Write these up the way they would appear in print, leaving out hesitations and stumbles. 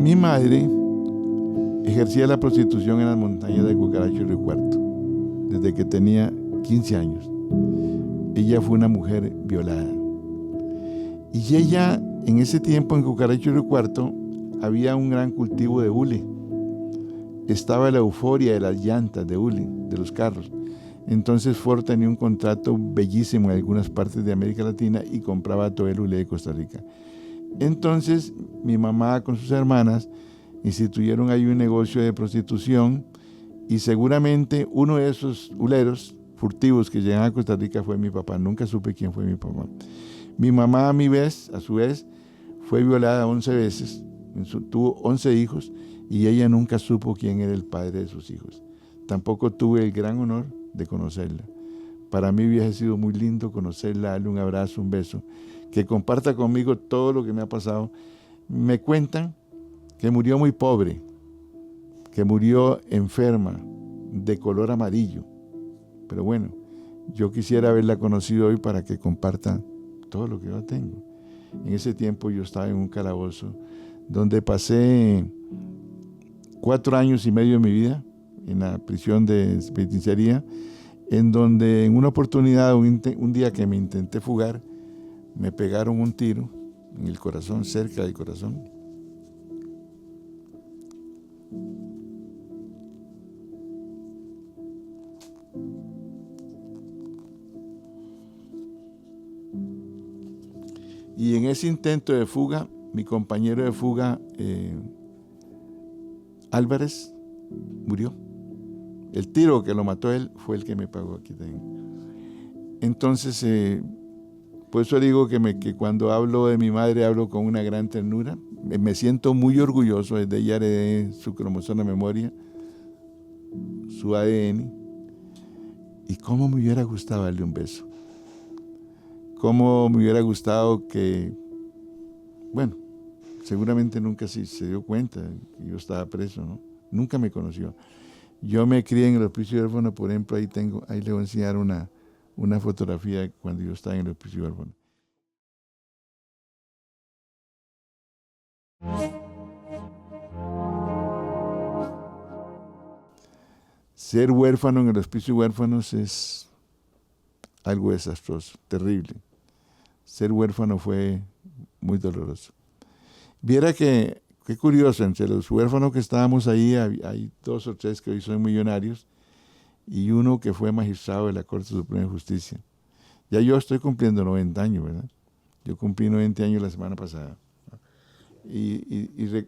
Mi madre ejercía la prostitución en las montañas de Cucaracho y Río Cuarto desde que tenía 15 años. Ella fue una mujer violada. Y ella, en ese tiempo en Cucaracho y Río Cuarto, había un gran cultivo de hule. Estaba la euforia de las llantas de hule, de los carros. Entonces Ford tenía un contrato bellísimo en algunas partes de América Latina y compraba todo el hule de Costa Rica. Entonces mi mamá con sus hermanas instituyeron ahí un negocio de prostitución y seguramente uno de esos huleros furtivos que llegaban a Costa Rica fue mi papá. Nunca supe quién fue mi papá. Mi mamá a su vez, fue violada 11 veces, tuvo 11 hijos y ella nunca supo quién era el padre de sus hijos. Tampoco tuve el gran honor de conocerla. Para mí hubiese sido muy lindo conocerla, darle un abrazo, un beso, que comparta conmigo todo lo que me ha pasado. Me cuentan que murió muy pobre, que murió enferma, de color amarillo. Pero bueno, yo quisiera haberla conocido hoy para que comparta todo lo que yo tengo. En ese tiempo yo estaba en un calabozo donde pasé 4 años y medio de mi vida en la prisión de penitenciaría, en donde en una oportunidad, un día que me intenté fugar, me pegaron un tiro en el corazón, cerca del corazón. Y en ese intento de fuga, mi compañero de fuga, Álvarez, murió. El tiro que lo mató él fue el que me pagó aquí también. Entonces, por eso digo que cuando hablo de mi madre hablo con una gran ternura. Me siento muy orgulloso, desde ella heredé su cromosoma de memoria, su ADN. Y cómo me hubiera gustado darle un beso. Cómo me hubiera gustado que, bueno, seguramente nunca se dio cuenta que yo estaba preso, ¿no? Nunca me conoció. Yo me crié en el hospicio huérfano, por ejemplo, ahí le voy a enseñar una fotografía de cuando yo estaba en el hospicio huérfano. Ser huérfano en el hospicio huérfanos es algo desastroso, terrible. Ser huérfano fue muy doloroso. Viera que, qué curioso, entre los huérfanos que estábamos ahí, hay 2 o 3 que hoy son millonarios y uno que fue magistrado de la Corte Suprema de Justicia. Ya yo estoy cumpliendo 90 años, ¿verdad? Yo cumplí 90 años la semana pasada.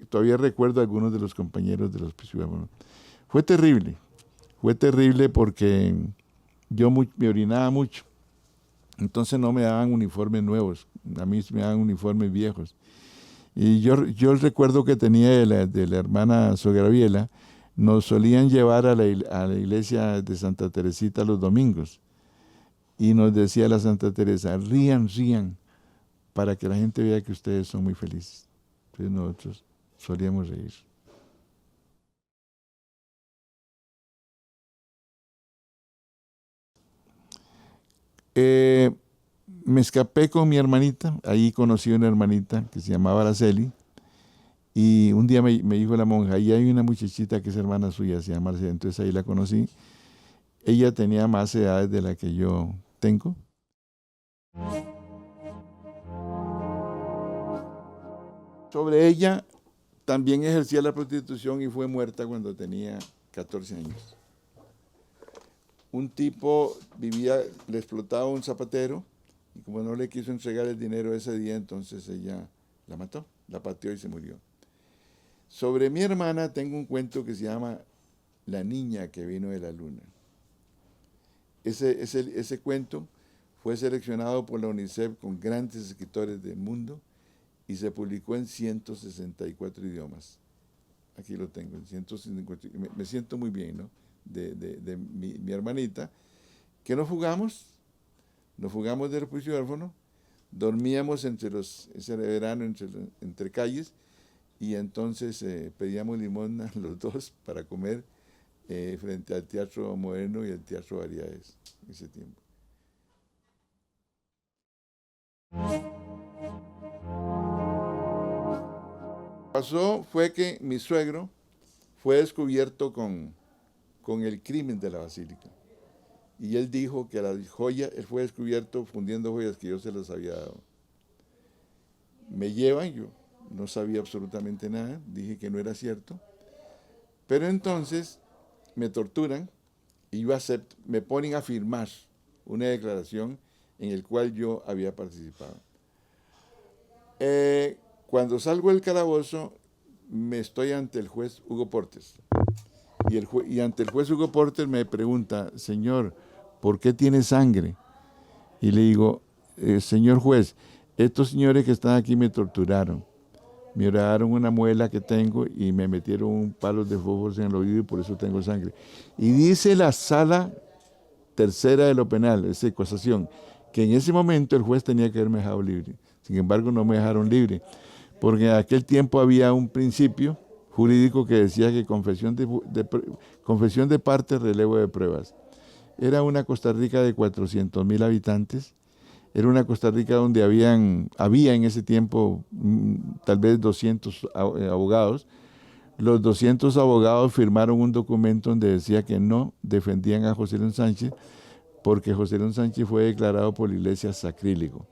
Todavía recuerdo a algunos de los compañeros de los hospicios huérfanos. Fue terrible porque yo me orinaba mucho. Entonces no me daban uniformes nuevos, a mí me daban uniformes viejos. Y yo recuerdo que tenía de la hermana Sograviela, nos solían llevar a la iglesia de Santa Teresita los domingos. Y nos decía la Santa Teresa, rían, para que la gente vea que ustedes son muy felices. Entonces nosotros solíamos reír. Me escapé con mi hermanita, ahí conocí a una hermanita que se llamaba Araceli, y un día me dijo la monja, ahí hay una muchachita que es hermana suya, se llama Araceli, entonces ahí la conocí. Ella tenía más edades de la que yo tengo. Sobre ella, también ejercía la prostitución y fue muerta cuando tenía 14 años. Un tipo le explotaba a un zapatero y como no le quiso entregar el dinero ese día, entonces ella la mató, la pateó y se murió. Sobre mi hermana tengo un cuento que se llama La niña que vino de la luna. Ese cuento fue seleccionado por la UNICEF con grandes escritores del mundo y se publicó en 164 idiomas. Aquí lo tengo, en 154. Me siento muy bien, ¿no? De mi hermanita, que nos fugamos del hospicio huérfano, dormíamos ese verano entre calles, y entonces pedíamos limosna los dos para comer frente al Teatro Moderno y al Teatro Variedades en ese tiempo. Pasó fue que mi suegro fue descubierto con el crimen de la basílica. Y él dijo que las joyas, él fue descubierto fundiendo joyas que yo se las había dado. Me llevan, yo no sabía absolutamente nada, dije que no era cierto. Pero entonces me torturan y yo acepto, me ponen a firmar una declaración en la cual yo había participado. Cuando salgo del calabozo, me estoy ante el juez Hugo Portes. Y ante el juez Hugo Portes me pregunta, señor, ¿por qué tiene sangre? Y le digo, señor juez, estos señores que están aquí me torturaron. Me oraron una muela que tengo y me metieron un palo de fósforos en el oído y por eso tengo sangre. Y dice la sala tercera de lo penal, esa acusación, que en ese momento el juez tenía que haberme dejado libre. Sin embargo, no me dejaron libre, porque en aquel tiempo había un principio jurídico que decía que confesión de parte, relevo de pruebas. Era una Costa Rica de 400,000 habitantes, era una Costa Rica donde había en ese tiempo tal vez 200 abogados. Los 200 abogados firmaron un documento donde decía que no defendían a José León Sánchez porque José León Sánchez fue declarado por la iglesia sacrílego.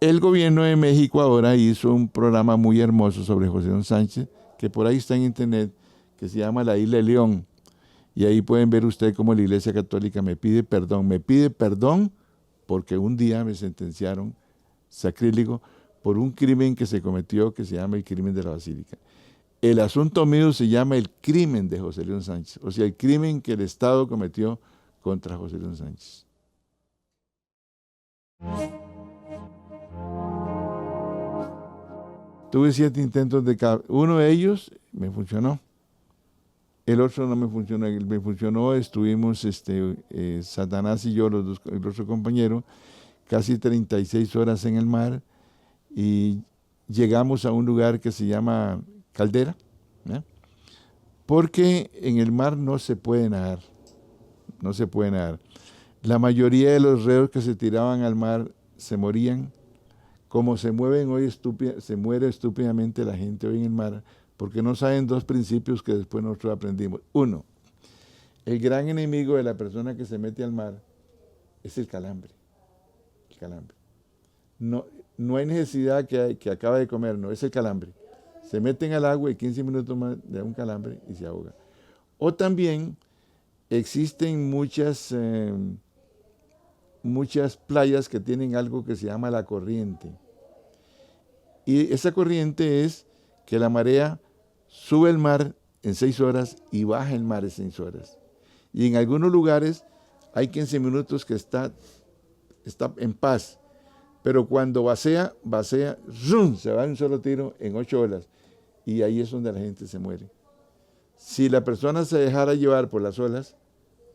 El gobierno de México ahora hizo un programa muy hermoso sobre José León Sánchez, que por ahí está en internet, que se llama La Isla de León. Y ahí pueden ver usted cómo la Iglesia Católica me pide perdón porque un día me sentenciaron sacrílego por un crimen que se cometió que se llama el crimen de la Basílica. El asunto mío se llama el crimen de José León Sánchez, o sea, el crimen que el Estado cometió contra José León Sánchez. Tuve 7 intentos uno de ellos me funcionó, el otro no me funcionó, estuvimos Satanás y yo, el otro compañero, casi 36 horas en el mar y llegamos a un lugar que se llama Caldera, ¿eh? Porque en el mar no se puede nadar, no se puede nadar. La mayoría de los reos que se tiraban al mar se morían. Como se mueven hoy, se muere estúpidamente la gente hoy en el mar, porque no saben 2 principios que después nosotros aprendimos. Uno, el gran enemigo de la persona que se mete al mar es el calambre. El calambre. No hay necesidad que acabe de comer, no, es el calambre. Se meten al agua y 15 minutos más le da un calambre y se ahoga. O también existen muchas playas que tienen algo que se llama la corriente. Y esa corriente es que la marea sube el mar en 6 horas y baja el mar en 6 horas. Y en algunos lugares hay 15 minutos que está en paz. Pero cuando vacía, ¡zum!, se va en un solo tiro en 8 horas. Y ahí es donde la gente se muere. Si la persona se dejara llevar por las olas,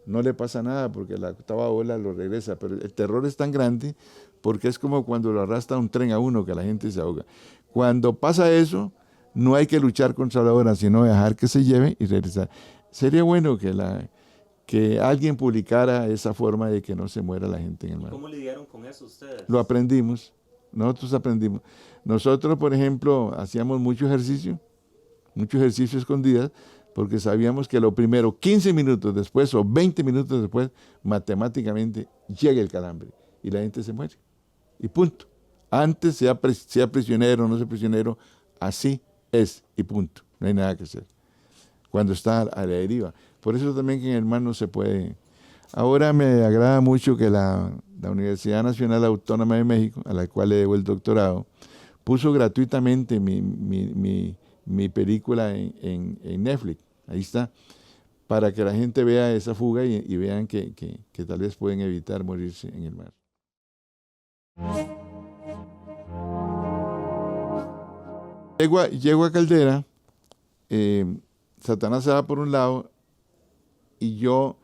no le pasa nada porque la octava ola lo regresa, pero el terror es tan grande porque es como cuando lo arrastra un tren a uno que la gente se ahoga. Cuando pasa eso, no hay que luchar contra la ola, sino dejar que se lleve y regresar. Sería bueno que alguien publicara esa forma de que no se muera la gente en el mar. ¿Cómo lidiaron con eso ustedes? Lo aprendimos, nosotros aprendimos. Nosotros, por ejemplo, hacíamos mucho ejercicio escondidas, porque sabíamos que lo primero, 15 minutos después o 20 minutos después, matemáticamente llega el calambre y la gente se muere. Y punto. Antes, sea prisionero o no sea prisionero, así es y punto. No hay nada que hacer. Cuando está a la deriva. Por eso también que en el mar no se puede. Ahora me agrada mucho que la Universidad Nacional Autónoma de México, a la cual le debo el doctorado, puso gratuitamente mi película en Netflix. Ahí está, para que la gente vea esa fuga y vean que tal vez pueden evitar morirse en el mar. Llego a Caldera, Satanás se va por un lado y yo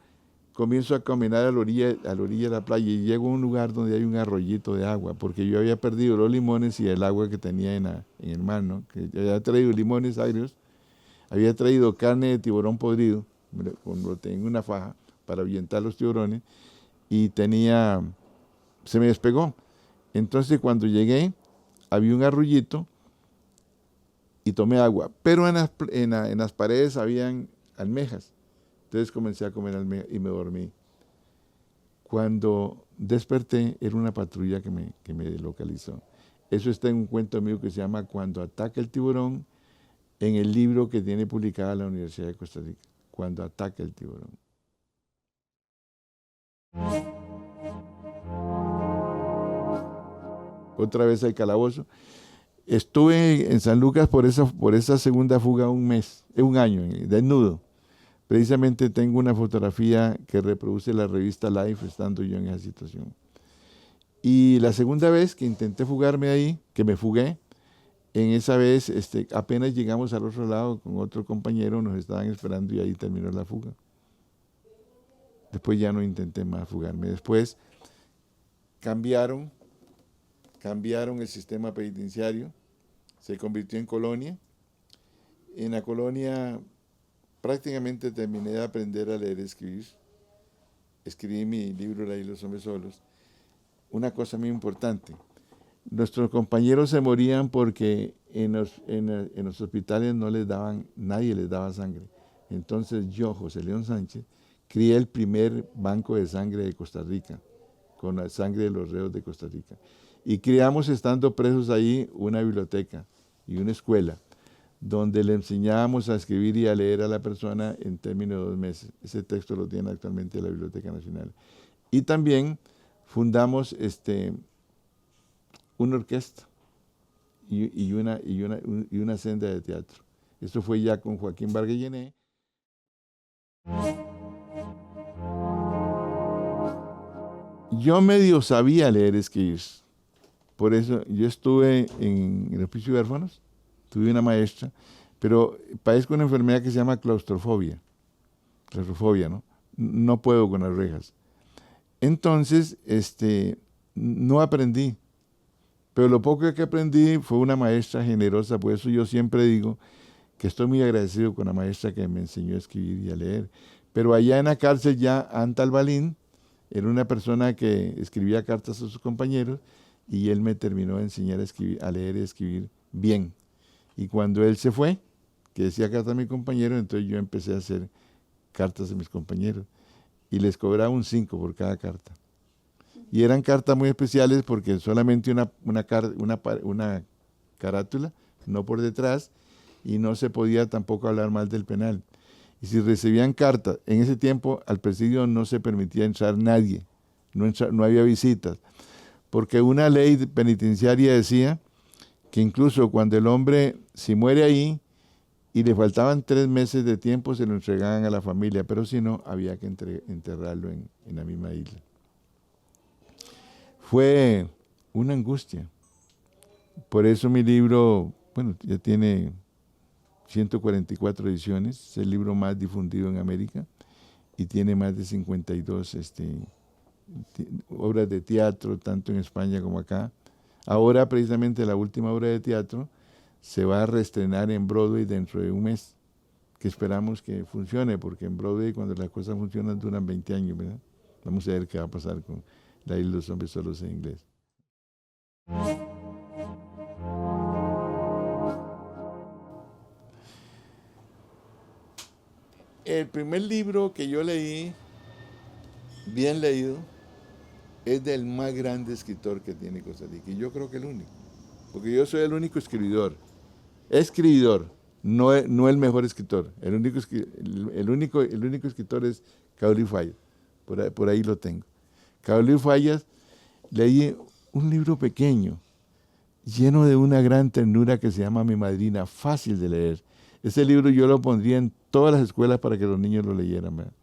comienzo a caminar a la orilla de la playa y llego a un lugar donde hay un arroyito de agua, porque yo había perdido los limones y el agua que tenía en el mar, ¿no? Que yo había traído limones agrios, había traído carne de tiburón podrido, lo tenía en una faja para ahuyentar los tiburones, y se me despegó. Entonces cuando llegué, había un arroyito y tomé agua, pero en las paredes habían almejas. Entonces comencé a comer almejas y me dormí. Cuando desperté, era una patrulla que me localizó. Eso está en un cuento mío que se llama Cuando ataca el tiburón, en el libro que tiene publicada la Universidad de Costa Rica. Cuando ataca el tiburón. Otra vez al calabozo. Estuve en San Lucas por esa segunda fuga un año, desnudo. Precisamente tengo una fotografía que reproduce la revista Life estando yo en esa situación. Y la segunda vez que intenté fugarme ahí, que me fugué, en esa vez apenas llegamos al otro lado con otro compañero, nos estaban esperando y ahí terminó la fuga. Después ya no intenté más fugarme. Después cambiaron el sistema penitenciario, se convirtió en colonia. En la colonia prácticamente terminé de aprender a leer y escribir. Escribí mi libro La isla de los hombres solos. Una cosa muy importante, nuestros compañeros se morían porque en los hospitales nadie les daba sangre. Entonces yo, José León Sánchez, crié el primer banco de sangre de Costa Rica, con la sangre de los reos de Costa Rica. Y creamos, estando presos ahí, una biblioteca y una escuela, donde le enseñábamos a escribir y a leer a la persona en términos de 2 meses. Ese texto lo tiene actualmente la Biblioteca Nacional. Y también fundamos una orquesta y una senda de teatro. Eso fue ya con Joaquín Barguellené. Yo medio sabía leer y escribir. Por eso yo estuve en el Hospicio de Huérfanos, tuve una maestra, pero padezco una enfermedad que se llama claustrofobia, ¿no? No puedo con las rejas. Entonces, no aprendí, pero lo poco que aprendí fue una maestra generosa, por eso yo siempre digo que estoy muy agradecido con la maestra que me enseñó a escribir y a leer. Pero allá en la cárcel ya Antal Balín era una persona que escribía cartas a sus compañeros y él me terminó de enseñar a leer y escribir bien. Y cuando él se fue, que decía cartas a mi compañero, entonces yo empecé a hacer cartas a mis compañeros y les cobraba un 5 por cada carta. Y eran cartas muy especiales porque solamente una carátula, no por detrás, y no se podía tampoco hablar mal del penal. Y si recibían cartas, en ese tiempo al presidio no se permitía entrar nadie, no había visitas, porque una ley penitenciaria decía que incluso cuando el hombre, si muere ahí y le faltaban 3 meses de tiempo, se lo entregaban a la familia, pero si no, había que enterrarlo en la misma isla. Fue una angustia. Por eso mi libro, bueno, ya tiene 144 ediciones, es el libro más difundido en América y tiene más de 52 obras de teatro, tanto en España como acá. Ahora, precisamente, la última obra de teatro se va a reestrenar en Broadway dentro de un mes, que esperamos que funcione, porque en Broadway, cuando las cosas funcionan, duran 20 años, ¿verdad? Vamos a ver qué va a pasar con La isla de los hombres solos en inglés. El primer libro que yo leí, bien leído, es del más grande escritor que tiene Costa Rica. Y yo creo que el único. Porque yo soy el único escribidor. No el mejor escritor. El único escritor es Caulio Fallas. Por ahí lo tengo. Caulio Fallas, leí un libro pequeño, lleno de una gran ternura que se llama Mi Madrina, fácil de leer. Ese libro yo lo pondría en todas las escuelas para que los niños lo leyeran, ¿verdad?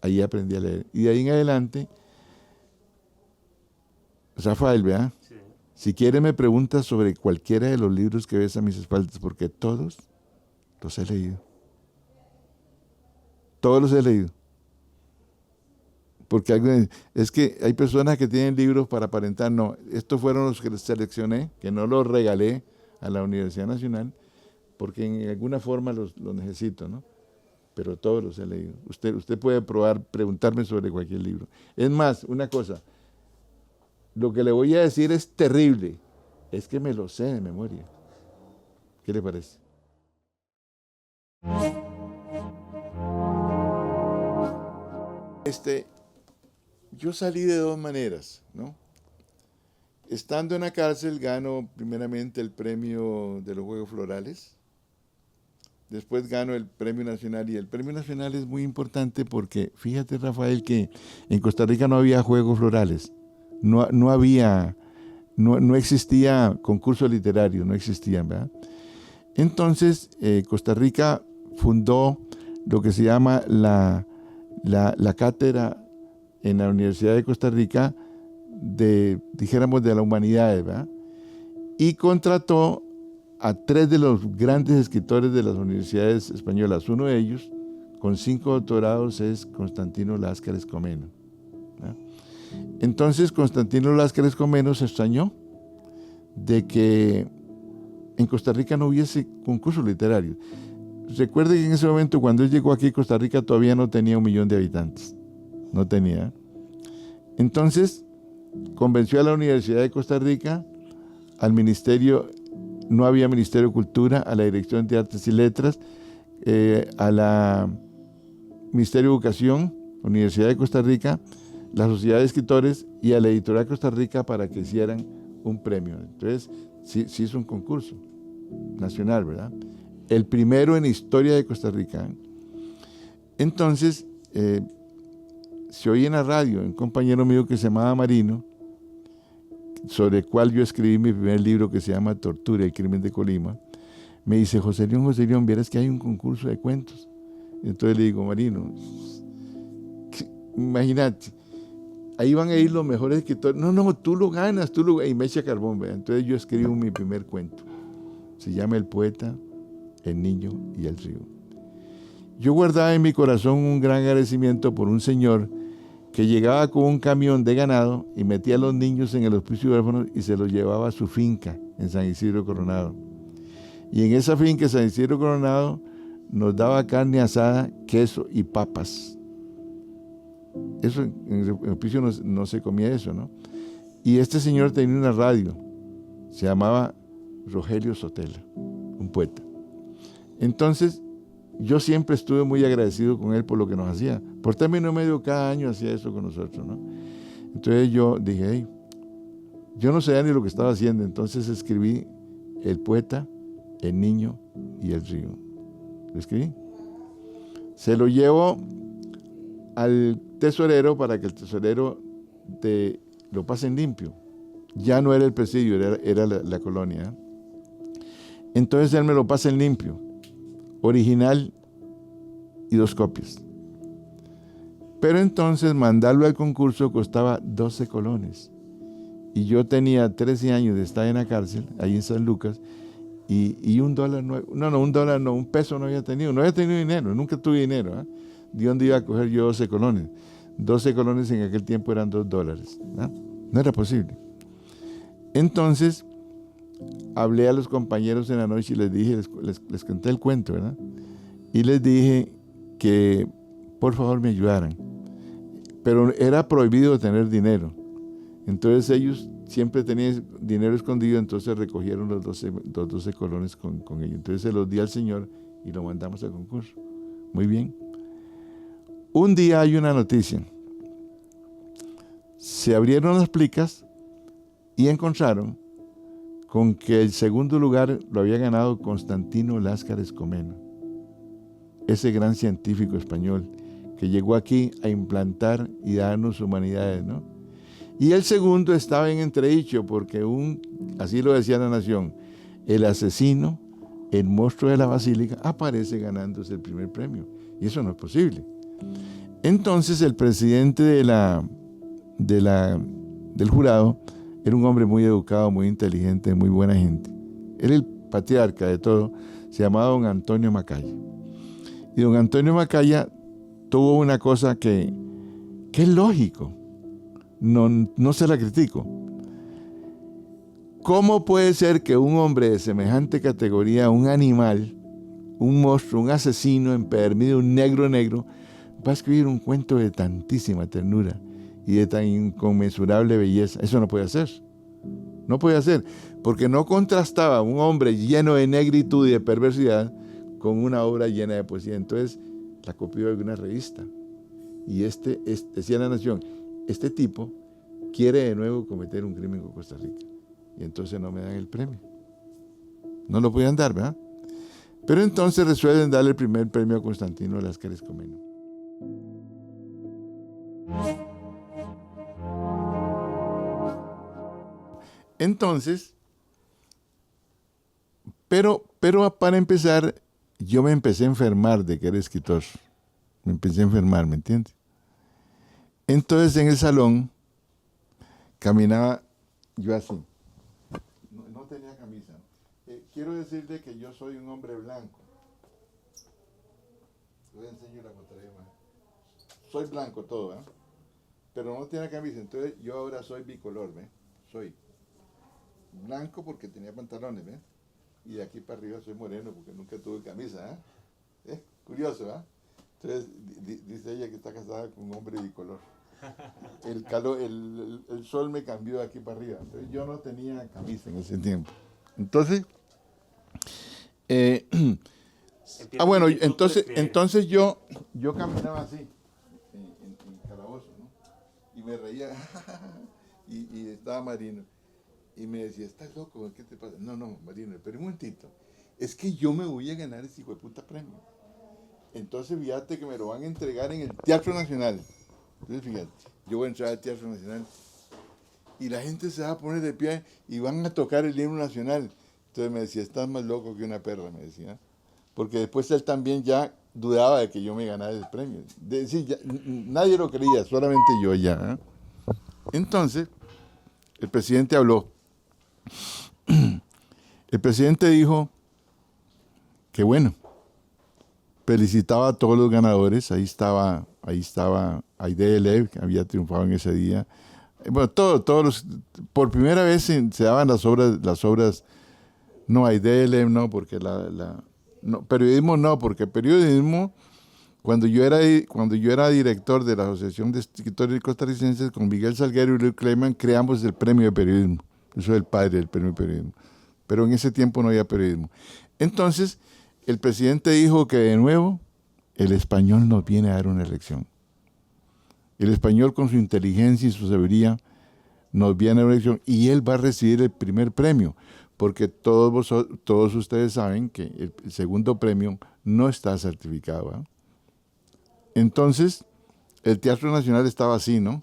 Ahí aprendí a leer. Y de ahí en adelante, Rafael, ¿verdad? Sí. Si quiere me pregunta sobre cualquiera de los libros que ves a mis espaldas, porque todos los he leído. Todos los he leído. Porque es que hay personas que tienen libros para aparentar. No, estos fueron los que seleccioné, que no los regalé a la Universidad Nacional, porque en alguna forma los necesito, ¿no? Pero todos los he leído. Usted puede preguntarme sobre cualquier libro. Es más, una cosa, lo que le voy a decir es terrible, es que me lo sé de memoria. ¿Qué le parece? Yo salí de dos maneras, ¿no? Estando en la cárcel gano primeramente el premio de los Juegos Florales, después gano el premio nacional, y el premio nacional es muy importante porque fíjate, Rafael, que en Costa Rica no había Juegos Florales, no existía concurso literario, no existían, ¿verdad? Entonces Costa Rica fundó lo que se llama la cátedra en la Universidad de Costa Rica dijéramos, de la humanidad, ¿verdad? Y contrató a 3 de los grandes escritores de las universidades españolas. Uno de ellos, con 5 doctorados, es Constantino Lázaro Comeno, ¿verdad? Entonces Constantino Lázaro Comeno se extrañó de que en Costa Rica no hubiese concurso literario. Recuerde que en ese momento, cuando él llegó aquí, Costa Rica todavía no tenía 1 millón de habitantes. No tenía. Entonces, convenció a la Universidad de Costa Rica, al Ministerio, no había Ministerio de Cultura, a la Dirección de Artes y Letras, a la Ministerio de Educación, Universidad de Costa Rica, la Sociedad de Escritores y a la Editorial Costa Rica para que hicieran un premio. Entonces, sí hizo un concurso nacional, ¿verdad? El primero en la historia de Costa Rica. Entonces, se oía en la radio un compañero mío que se llamaba Marino, sobre el cual yo escribí mi primer libro que se llama Tortura, el crimen de Colima. Me dice: José León, vieras que hay un concurso de cuentos. Entonces le digo: Marino, imagínate, ahí van a ir los mejores escritores. No, tú lo ganas, y me echa carbón, ¿verdad? Entonces yo escribo mi primer cuento. Se llama El poeta, el niño y el río. Yo guardaba en mi corazón un gran agradecimiento por un señor que llegaba con un camión de ganado y metía a los niños en el hospicio de huérfanos y se los llevaba a su finca en San Isidro Coronado. Y en esa finca en San Isidro Coronado nos daba carne asada, queso y papas. Eso en el hospicio no se comía eso, ¿no? Y este señor tenía una radio, se llamaba Rogelio Sotela, un poeta. Entonces, yo siempre estuve muy agradecido con él por lo que nos hacía. Por término medio, cada año hacía eso con nosotros, ¿no? Entonces yo dije: hey, yo no sabía ni lo que estaba haciendo. Entonces escribí El poeta, el niño y el río. Lo escribí. Se lo llevo al tesorero para que el tesorero lo pase en limpio. Ya no era el presidio, era la colonia, ¿eh? Entonces él me lo pasa en limpio, original y 2 copias. Pero entonces mandarlo al concurso costaba 12 colones. Y yo tenía 13 años de estar en la cárcel, ahí en San Lucas, y $1 un peso no había tenido. No había tenido dinero, nunca tuve dinero, ¿eh? ¿De dónde iba a coger yo 12 colones? 12 colones en aquel tiempo eran $2, ¿no? No era posible. Entonces, hablé a los compañeros en la noche y les dije, les conté el cuento, ¿verdad? Y les dije que por favor me ayudaran. Pero era prohibido tener dinero. Entonces ellos siempre tenían dinero escondido, entonces recogieron los 12 colones con ellos. Entonces se los di al señor y lo mandamos al concurso. Muy bien. Un día hay una noticia. Se abrieron las plicas y encontraron con que el segundo lugar lo había ganado Constantino Lázaro Comeno, ese gran científico español que llegó aquí a implantar y darnos humanidades, ¿no? Y el segundo estaba en entredicho porque así lo decía La Nación, el asesino, el monstruo de la basílica, aparece ganándose el primer premio. Y eso no es posible. Entonces el presidente del jurado era un hombre muy educado, muy inteligente, muy buena gente. Era el patriarca de todo, se llamaba don Antonio Macaya. Y don Antonio Macaya tuvo una cosa que es lógico, no se la critico. ¿Cómo puede ser que un hombre de semejante categoría, un animal, un monstruo, un asesino empedernido, un negro, va a escribir un cuento de tantísima ternura y de tan inconmensurable belleza? Eso no puede ser. No podía ser, porque no contrastaba un hombre lleno de negritud y de perversidad con una obra llena de poesía. Entonces la copió de alguna revista. Y decía La Nación, este tipo quiere de nuevo cometer un crimen con Costa Rica. Y entonces no me dan el premio. No lo podían dar, ¿verdad? Pero entonces resuelven darle el primer premio a Constantino Lascaris Comeno. Entonces, pero para empezar, yo me empecé a enfermar de que era escritor. Me empecé a enfermar, ¿me entiendes? Entonces en el salón caminaba yo así. No tenía camisa. Quiero decirle que yo soy un hombre blanco. Les enseño la contraria. Soy blanco todo, ¿eh? Pero no tenía camisa. Entonces yo ahora soy bicolor, ¿ves? Soy blanco porque tenía pantalones, ¿ves? Y de aquí para arriba soy moreno porque nunca tuve camisa, ¿eh? Curioso, ¿eh? Entonces dice ella que está casada con un hombre bicolor. El sol me cambió de aquí para arriba. Entonces yo no tenía camisa en ese tiempo. Entonces, bueno, entonces yo caminaba así, en calabozo, ¿no? Y me reía, y estaba Marino. Y me decía, ¿estás loco? ¿Qué te pasa? No, Marino, pero un momentito. Es que yo me voy a ganar ese hijo de puta premio. Entonces fíjate que me lo van a entregar en el Teatro Nacional. Entonces fíjate, yo voy a entrar al Teatro Nacional y la gente se va a poner de pie y van a tocar el himno nacional. Entonces me decía, estás más loco que una perra, me decía. Porque después él también ya dudaba de que yo me ganara el premio. Nadie lo creía, solamente yo ya. ¿Eh? Entonces, el presidente habló. El presidente dijo que bueno, felicitaba a todos los ganadores. Ahí estaba Aide Lev, que había triunfado en ese día. Bueno, por primera vez se daban las obras, no, Aide Lev no, porque no, periodismo no, porque periodismo, cuando yo era director de la Asociación de Escritores Costarricenses, con Miguel Salguero y Luis Kleiman, creamos el premio de periodismo. Yo soy el padre del premio de periodismo. Pero en ese tiempo no había periodismo. Entonces, el presidente dijo que de nuevo el español nos viene a dar una lección. El español con su inteligencia y su sabiduría nos viene a dar una lección y él va a recibir el primer premio, porque todos ustedes saben que el segundo premio no está certificado, ¿eh? Entonces, el Teatro Nacional estaba así, ¿no?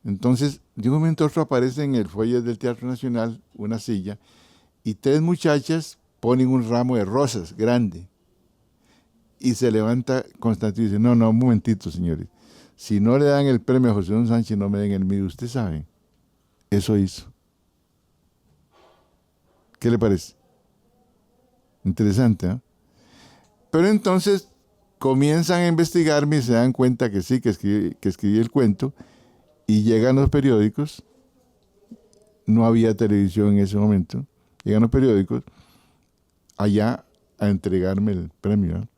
Entonces, de un momento a otro aparece en el foyer del Teatro Nacional una silla y 3 muchachas ponen un ramo de rosas grande. Y se levanta Constantino y dice, no, un momentito, señores. Si no le dan el premio a José Don Sánchez, no me den el mío. Usted sabe, eso hizo. ¿Qué le parece? Interesante, ¿eh? Pero entonces comienzan a investigarme y se dan cuenta que sí, que escribí el cuento, y llegan los periódicos. No había televisión en ese momento. Llegan los periódicos allá a entregarme el premio, ¿eh?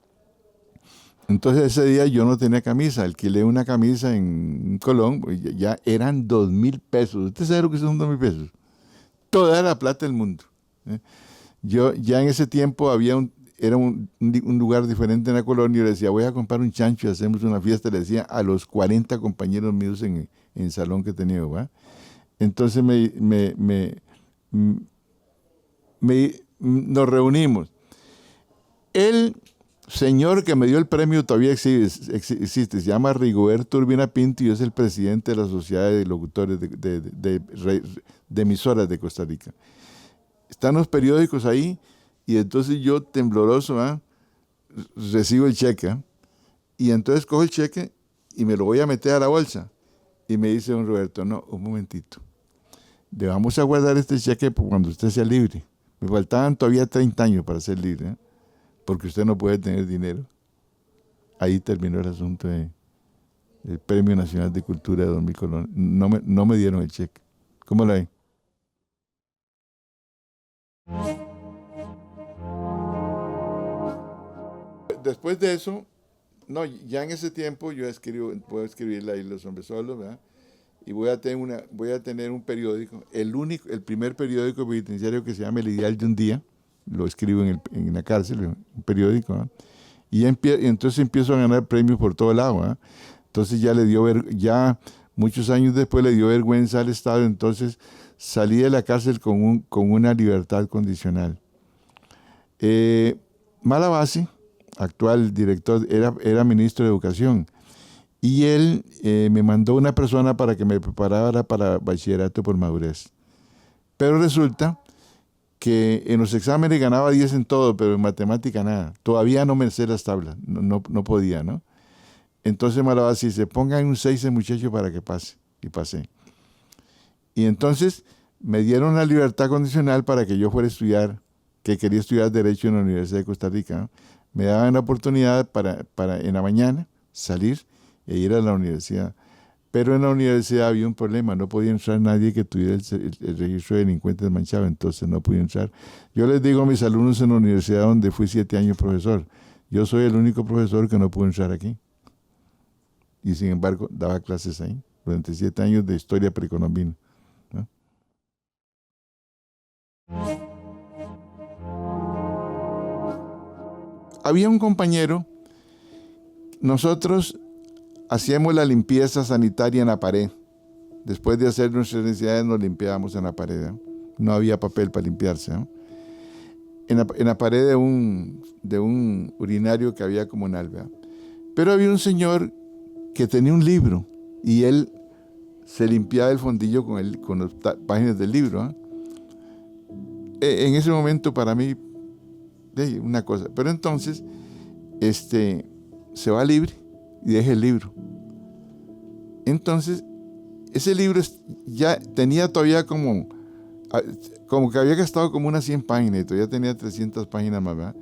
Entonces ese día yo no tenía camisa, alquilé una camisa en Colón, ya eran 2,000 pesos. ¿Usted sabe lo que son 2,000 pesos? Toda la plata del mundo, ¿eh? Yo ya en ese tiempo era un lugar diferente en la colonia, y le decía, voy a comprar un chancho y hacemos una fiesta, le decía a los 40 compañeros míos en el salón que tenía, ¿va? Entonces nos reunimos. El señor que me dio el premio todavía existe, se llama Rigoberto Urbina Pinto y es el presidente de la Sociedad de Locutores de Emisoras de Costa Rica. Están los periódicos ahí y entonces yo, tembloroso, recibo el cheque, y entonces cojo el cheque y me lo voy a meter a la bolsa. Y me dice don Roberto, no, un momentito, le vamos a guardar este cheque cuando usted sea libre. Me faltaban todavía 30 años para ser libre, ¿eh? Porque usted no puede tener dinero. Ahí terminó el asunto del Premio Nacional de Cultura de 2,000 colones. No me dieron el cheque. ¿Cómo la ven? Después de eso, no, ya en ese tiempo yo puedo escribir La Isla de los Hombres Solos, ¿verdad? y voy a tener un periódico, el primer periódico penitenciario que se llama El Ideal de un Día, lo escribo en la cárcel, un periódico, ¿no? Y entonces empiezo a ganar premios por todo lado, ¿no? Entonces ya muchos años después le dio vergüenza al Estado, entonces salí de la cárcel con una libertad condicional. Malavasi, actual director, era ministro de Educación, y él me mandó una persona para que me preparara para bachillerato por madurez. Pero resulta que en los exámenes ganaba 10 en todo, pero en matemática nada. Todavía no me sé las tablas, no podía, ¿no? Entonces Malavasi dice, pongan un 6 el muchacho para que pase. Y pasé. Y entonces me dieron la libertad condicional para que yo fuera a estudiar, que quería estudiar Derecho en la Universidad de Costa Rica, ¿no? Me daban la oportunidad para en la mañana salir e ir a la universidad. Pero en la universidad había un problema, no podía entrar nadie que tuviera el registro de delincuentes manchado, entonces no podía entrar. Yo les digo a mis alumnos en la universidad donde fui 7 años profesor, yo soy el único profesor que no pudo entrar aquí. Y sin embargo, daba clases ahí, durante 7 años de historia precolombina, ¿no? Había un compañero, nosotros hacíamos la limpieza sanitaria en la pared. Después de hacer nuestras necesidades nos limpiábamos en la pared, ¿no? No había papel para limpiarse, ¿no? En la pared de un urinario que había comunal, ¿verdad? Pero había un señor que tenía un libro y él se limpiaba el fondillo con las páginas del libro, ¿no? En ese momento para mí, una cosa. Pero entonces, se va libre y deja el libro. Entonces, ese libro ya tenía todavía como que había gastado como unas 100 páginas y todavía tenía 300 páginas más, ¿verdad?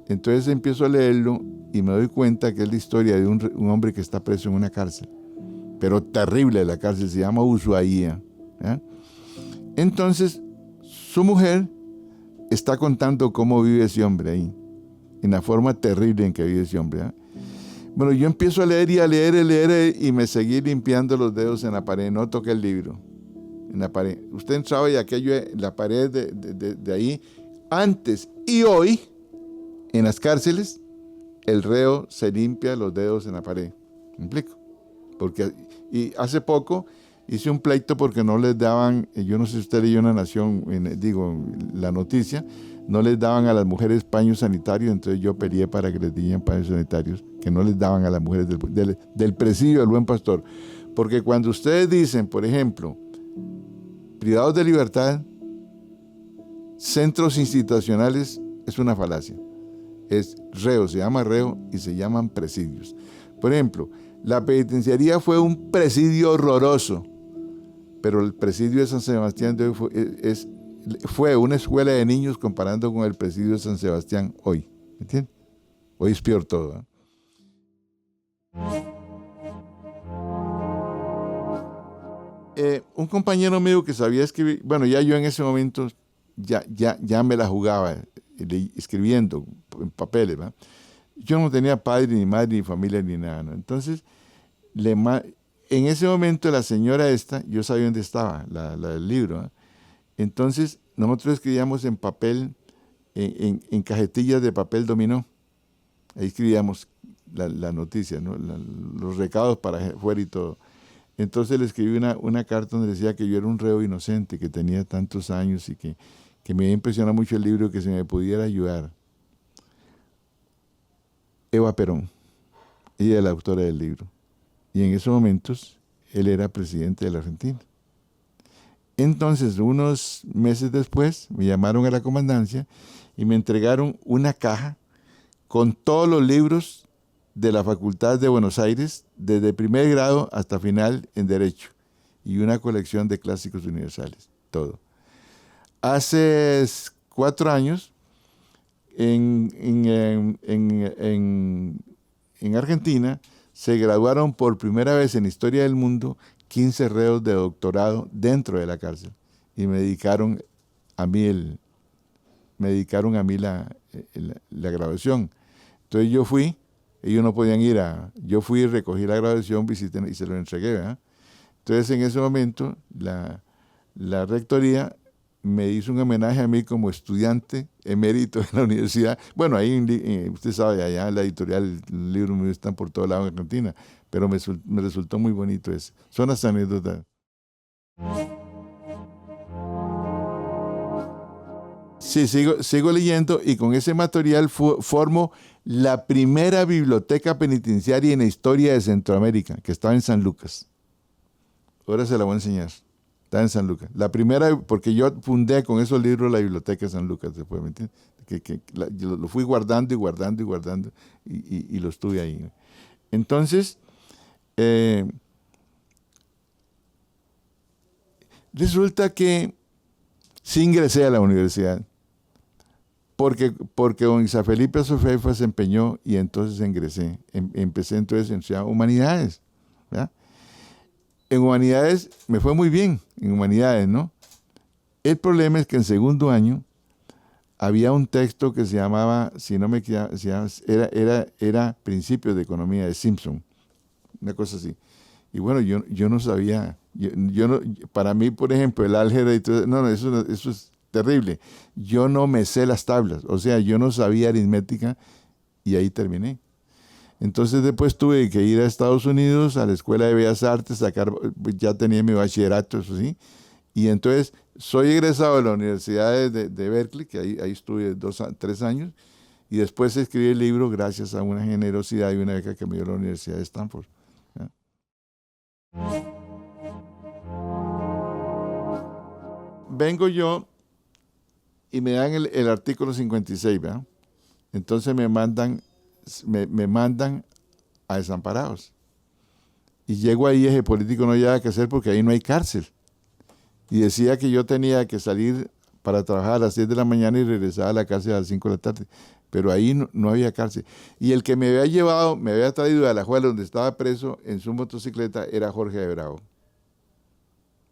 Entonces empiezo a leerlo y me doy cuenta que es la historia de un hombre que está preso en una cárcel, pero terrible la cárcel, se llama Ushuaia, ¿verdad? Entonces, su mujer está contando cómo vive ese hombre ahí, en la forma terrible en que vive ese hombre, ¿verdad? Bueno, yo empiezo a leer y a leer y me seguí limpiando los dedos en la pared, no toqué el libro, en la pared. Usted entraba y aquello en la pared de ahí, antes y hoy, en las cárceles, el reo se limpia los dedos en la pared. ¿Me explico? Y hace poco hice un pleito porque no les daban, yo no sé si usted leyó en La Nación, la noticia, no les daban a las mujeres paños sanitarios, entonces yo peleé para que les dieran paños sanitarios, que no les daban a las mujeres del presidio del Buen Pastor. Porque cuando ustedes dicen, por ejemplo, privados de libertad, centros institucionales, es una falacia. Es reo, se llama reo y se llaman presidios. Por ejemplo, la penitenciaría fue un presidio horroroso, pero el presidio de San Sebastián de hoy fue una escuela de niños comparando con el presidio de San Sebastián hoy. ¿Me entiendes? Hoy es peor todo, ¿eh? Un compañero mío que sabía escribir, bueno, ya yo en ese momento ya me la jugaba escribiendo en papeles, ¿verdad? Yo no tenía padre, ni madre, ni familia, ni nada, ¿no? Entonces, en ese momento la señora esta, yo sabía dónde estaba, la del libro, ¿eh? Entonces, nosotros escribíamos en papel, en cajetillas de papel dominó. Ahí escribíamos la noticia, ¿no? Los recados para afuera y todo. Entonces le escribí una carta donde decía que yo era un reo inocente, que tenía tantos años y que me había impresionado mucho el libro, que se me pudiera ayudar. Eva Perón, ella es la autora del libro. Y en esos momentos él era presidente de la Argentina. Entonces, unos meses después, me llamaron a la comandancia y me entregaron una caja con todos los libros de la Facultad de Buenos Aires, desde primer grado hasta final en Derecho, y una colección de clásicos universales, todo. Hace 4 años, en Argentina, se graduaron por primera vez en la historia del mundo 15 reos de doctorado dentro de la cárcel, y me dedicaron a mí la graduación. Entonces yo fui, ellos no podían ir yo fui y recogí la graduación, visité y se lo entregué, ¿verdad? Entonces, en ese momento, la rectoría me hizo un homenaje a mí como estudiante emérito de la universidad. Bueno, ahí usted sabe, allá en la editorial, los libros míos están por todo lado en Argentina, pero me resultó muy bonito eso. Son las anécdotas. Sí, sigo leyendo y con ese material formo la primera biblioteca penitenciaria en la historia de Centroamérica, que estaba en San Lucas. Ahora se la voy a enseñar. Está en San Lucas. La primera, porque yo fundé con esos libros la biblioteca de San Lucas, después, ¿me entiendes? Yo lo fui guardando y guardando y guardando y lo estuve ahí. Entonces, eh, resulta que sí ingresé a la universidad, porque don Isa Felipe Sofeifa se empeñó y entonces ingresé. Empecé entonces en Ciudad Humanidades, ¿verdad? En Humanidades me fue muy bien, en Humanidades, ¿no? El problema es que en segundo año había un texto que se llamaba, si no me equivoco, era Principios de Economía de Simpson, una cosa así. Y bueno, yo no sabía, para mí, por ejemplo, el álgebra y todo, eso es terrible. Yo no me sé las tablas, o sea, yo no sabía aritmética y ahí terminé. Entonces después tuve que ir a Estados Unidos, a la Escuela de Bellas Artes, ya tenía mi bachillerato, eso sí, y entonces soy egresado de la Universidad de Berkeley, que ahí estuve 3 años, y después escribí el libro gracias a una generosidad y una beca que me dio la Universidad de Stanford. ¿Ya? Vengo yo y me dan el artículo 56, ¿verdad? Entonces me mandan a Desamparados. Y llego ahí, ese político no hay nada que hacer porque ahí no hay cárcel. Y decía que yo tenía que salir para trabajar a las 10 de la mañana y regresar a la cárcel a las 5 de la tarde. Pero ahí no había cárcel. Y el que me había llevado, me había traído de Alajuela, donde estaba preso, en su motocicleta, era Jorge de Bravo.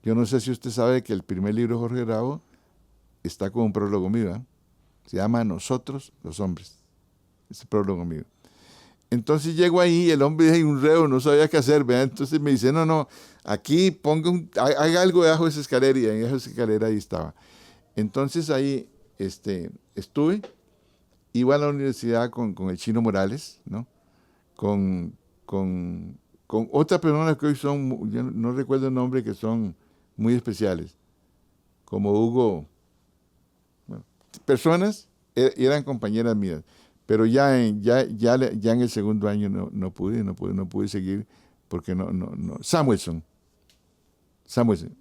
Yo no sé si usted sabe que el primer libro de Jorge Bravo está con un prólogo mío, ¿eh? Se llama Nosotros los Hombres. Ese prólogo mío. Entonces llego ahí y el hombre dice un reo, no sabía qué hacer, ¿verdad? Entonces me dice, no, aquí haga algo debajo de esa escalera, y debajo de esa escalera ahí estaba. Entonces ahí estuve, iba a la universidad con el Chino Morales, ¿no? Con, con otras personas que hoy son, yo no recuerdo el nombre, que son muy especiales, como Hugo, bueno, personas, eran compañeras mías. Pero ya en el segundo año no pude seguir porque Samuelson,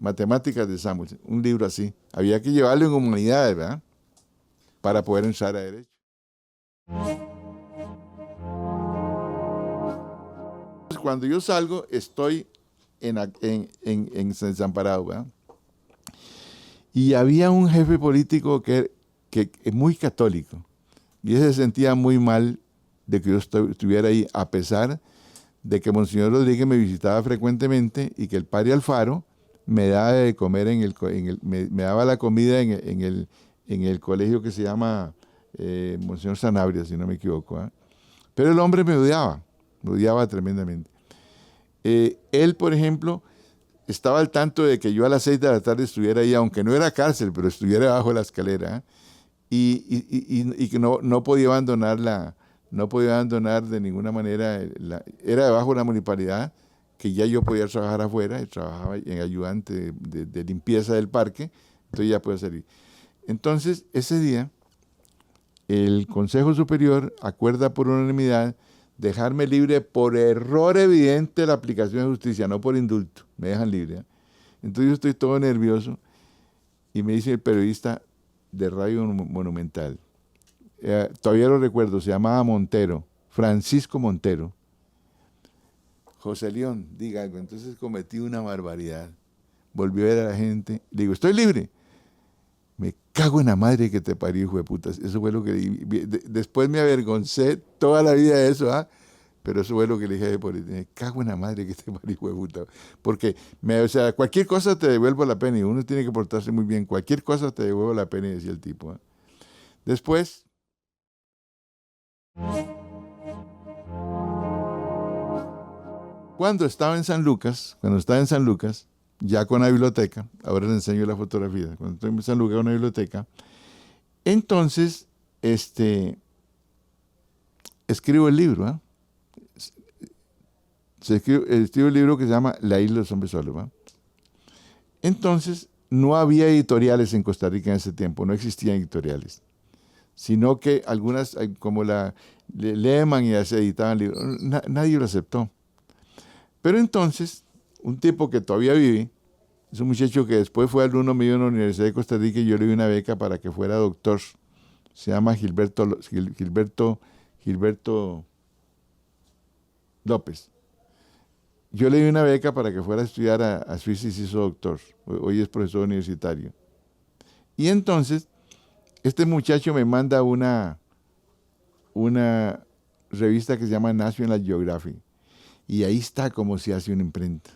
Matemáticas de Samuelson, un libro así. Había que llevarlo en humanidades, ¿verdad? Para poder entrar a derecho. Cuando yo salgo, estoy en Desamparado, ¿verdad? Y había un jefe político que es muy católico. Y ese se sentía muy mal de que yo estuviera ahí, a pesar de que Monseñor Rodríguez me visitaba frecuentemente y que el padre Alfaro me daba de comer me daba la comida en el colegio que se llama Monseñor Sanabria, si no me equivoco, ¿eh? Pero el hombre me odiaba tremendamente. Él, por ejemplo, estaba al tanto de que yo a las 6 de la tarde estuviera ahí, aunque no era cárcel, pero estuviera bajo la escalera, ¿eh? Y que no podía abandonar de ninguna manera, era debajo de la municipalidad, que ya yo podía trabajar afuera, y trabajaba en ayudante de limpieza del parque, entonces ya podía salir. Entonces, ese día, el Consejo Superior acuerda por unanimidad dejarme libre por error evidente de la aplicación de justicia, no por indulto, me dejan libre, ¿eh? Entonces yo estoy todo nervioso y me dice el periodista de Radio Monumental, todavía lo recuerdo, se llamaba Montero, Francisco Montero. José León, diga algo. Entonces cometí una barbaridad. Volví a ver a la gente, le digo, estoy libre. Me cago en la madre que te parió, hijo de putas. Eso fue lo que después me avergoncé toda la vida de eso, ¿ah? Pero eso fue lo que le dije por me cago en la madre que te parió, hijo de puta. Porque, o sea, cualquier cosa te devuelvo la pena y uno tiene que portarse muy bien. Cualquier cosa te devuelvo la pena, decía el tipo, ¿eh? Después, Cuando estaba en San Lucas, ya con la biblioteca, ahora les enseño la fotografía, cuando estoy en San Lucas con la biblioteca, entonces, escribo el libro, ¿eh? Escribo el libro que se llama La isla de los hombres solos, ¿va? Entonces, no había editoriales en Costa Rica en ese tiempo, no existían editoriales, sino que algunas, como la Lehman, ya se editaban libros, nadie lo aceptó. Pero entonces, un tipo que todavía vive, es un muchacho que después fue alumno mío en la Universidad de Costa Rica y yo le di una beca para que fuera doctor, se llama Gilberto López. Yo le di una beca para que fuera a estudiar a Suiza y se hizo doctor. Hoy es profesor universitario. Y entonces, este muchacho me manda una revista que se llama National Geographic. Y ahí está cómo se hace una imprenta.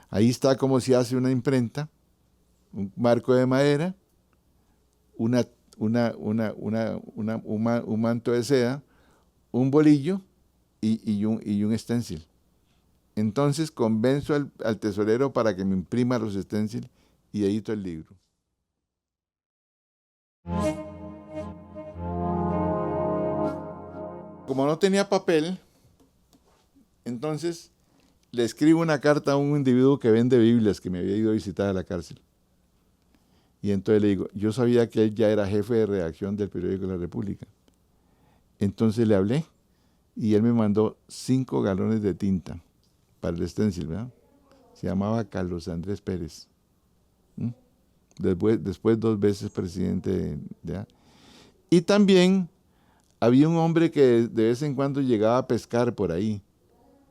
Ahí está cómo se hace una imprenta, un marco de madera, un manto de seda, un bolillo y un stencil. Entonces convenzo al tesorero para que me imprima los stencils y edito el libro. Como no tenía papel, entonces le escribo una carta a un individuo que vende Biblias que me había ido a visitar a la cárcel. Y entonces le digo, yo sabía que él ya era jefe de redacción del periódico La República. Entonces le hablé y él me mandó 5 galones de tinta para el stencil, ¿verdad? Se llamaba Carlos Andrés Pérez. Después 2 veces presidente. ¿Ya? Y también había un hombre que de vez en cuando llegaba a pescar por ahí.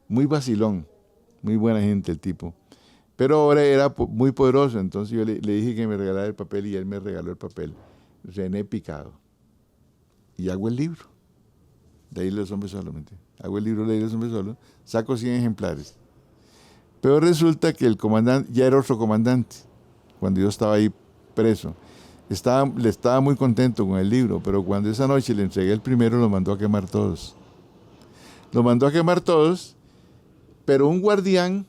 Muy vacilón, muy buena gente el tipo. Pero ahora era muy poderoso, entonces yo le dije que me regalara el papel y él me regaló el papel. René Picado. Y hago el libro. De ahí los hombres solos. Hago el libro de ahí los hombres solos, saco 100 ejemplares. Pero resulta que el comandante ya era otro comandante, cuando yo estaba ahí preso. Le estaba muy contento con el libro, pero cuando esa noche le entregué el primero, lo mandó a quemar todos. Lo mandó a quemar todos, pero un guardián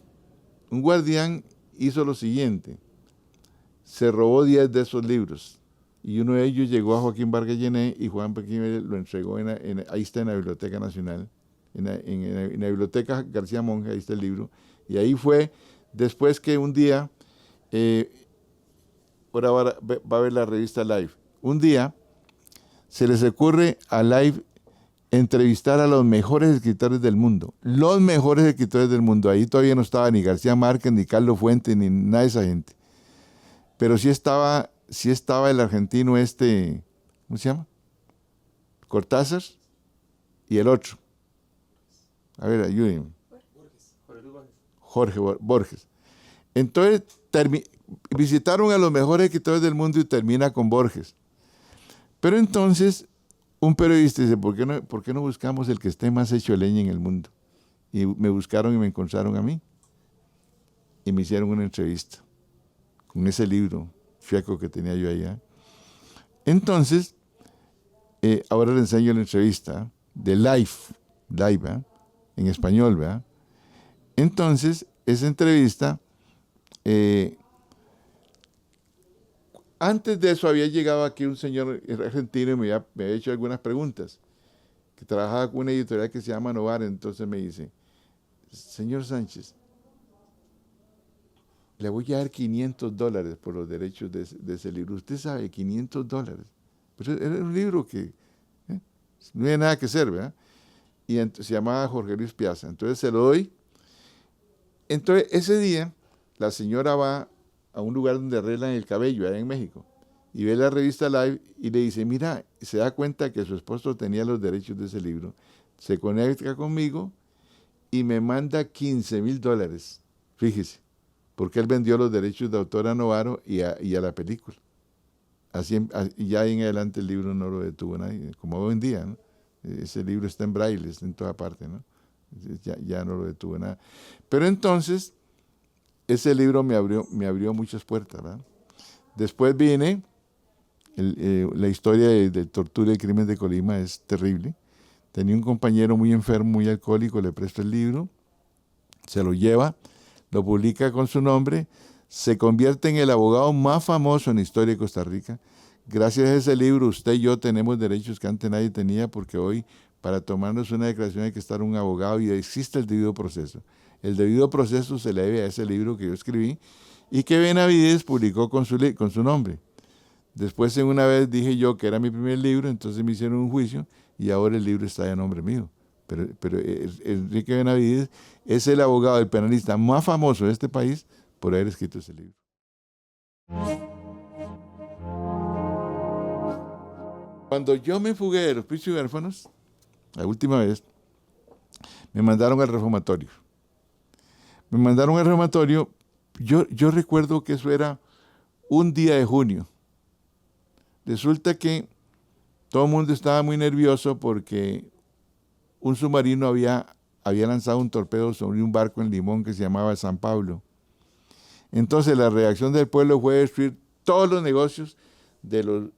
hizo lo siguiente. Se robó 10 de esos libros. Y uno de ellos llegó a Joaquín Vargas Llené y Juan Pequín lo entregó, ahí está en la Biblioteca Nacional, en la Biblioteca García Monge, ahí está el libro. Y ahí fue, después que un día, ahora va a ver la revista Live, un día se les ocurre a Live entrevistar a los mejores escritores del mundo. Los mejores escritores del mundo. Ahí todavía no estaba ni García Márquez, ni Carlos Fuentes, ni nada de esa gente. Pero sí estaba el argentino ¿cómo se llama? Cortázar y el otro. A ver, ayúdenme. Jorge Borges. Entonces, visitaron a los mejores escritores del mundo y termina con Borges. Pero entonces, un periodista dice, ¿por qué no buscamos el que esté más hecho leña en el mundo? Y me buscaron y me encontraron a mí. Y me hicieron una entrevista con ese libro sueco que tenía yo allá. Entonces, ahora le enseño la entrevista de Live, en español, ¿verdad? Entonces, esa entrevista, antes de eso había llegado aquí un señor argentino y me había hecho algunas preguntas, que trabajaba con una editorial que se llama Novar. Entonces me dice, señor Sánchez, le voy a dar $500 por los derechos de ese libro. Usted sabe, $500. Pero era un libro que no había nada que hacer, ¿verdad? Y se llamaba Jorge Luis Piazza. Entonces se lo doy. Entonces ese día la señora va a un lugar donde arreglan el cabello, allá en México, y ve la revista Live y le dice, mira, se da cuenta que su esposo tenía los derechos de ese libro. Se conecta conmigo y me manda $15,000. Fíjese. Porque él vendió los derechos de autor a Novaro y a la película. Y ya en adelante el libro no lo detuvo nadie, como hoy en día, ¿no? Ese libro está en braille, está en toda parte, ¿no? Ya no lo detuvo nada. Pero entonces, ese libro me abrió muchas puertas, ¿verdad? Después viene, la historia de tortura y crimen de Colima es terrible. Tenía un compañero muy enfermo, muy alcohólico, le presto el libro. se lo lleva, lo publica con su nombre, se convierte en el abogado más famoso en la historia de Costa Rica. Gracias a ese libro, usted y yo tenemos derechos que antes nadie tenía, porque hoy, para tomarnos una declaración, hay que estar un abogado y existe el debido proceso. El debido proceso se le debe a ese libro que yo escribí y que Benavides publicó con su nombre. Después, en una vez dije yo que era mi primer libro, entonces me hicieron un juicio y ahora el libro está a nombre mío. Pero Enrique Benavides es el abogado, el penalista más famoso de este país por haber escrito ese libro. Cuando yo me fugué de los Hospicios Huérfanos, la última vez, me mandaron al reformatorio. Yo recuerdo que eso era un día de junio. Resulta que todo el mundo estaba muy nervioso porque un submarino había lanzado un torpedo sobre un barco en Limón que se llamaba San Pablo. Entonces la reacción del pueblo fue destruir todos los negocios de los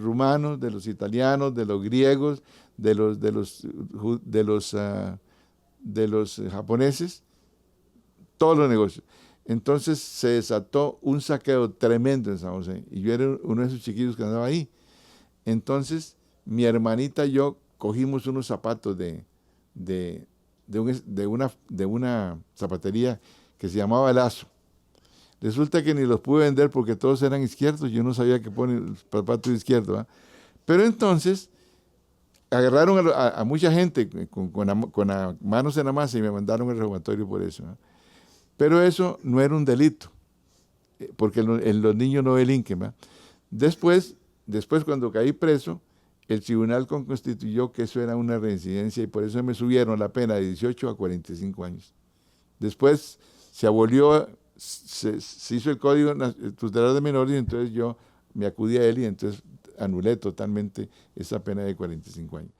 rumanos, de los italianos, de los griegos, de los japoneses, todos los negocios. Entonces se desató un saqueo tremendo en San José y yo era uno de esos chiquillos que andaba ahí. Entonces mi hermanita y yo cogimos unos zapatos de una zapatería que se llamaba Lazo. Resulta que ni los pude vender porque todos eran izquierdos, yo no sabía que pone el zapato izquierdo, ¿eh? Pero entonces agarraron a mucha gente con las manos en la masa y me mandaron al reformatorio por eso, ¿eh? Pero eso no era un delito, porque los niños no delinquen, ¿eh? Después, cuando caí preso, el tribunal constituyó que eso era una reincidencia y por eso me subieron la pena de 18 a 45 años. Después se abolió, se hizo el Código Tutelar de Menores y entonces yo me acudí a él y entonces anulé totalmente esa pena de 45 años.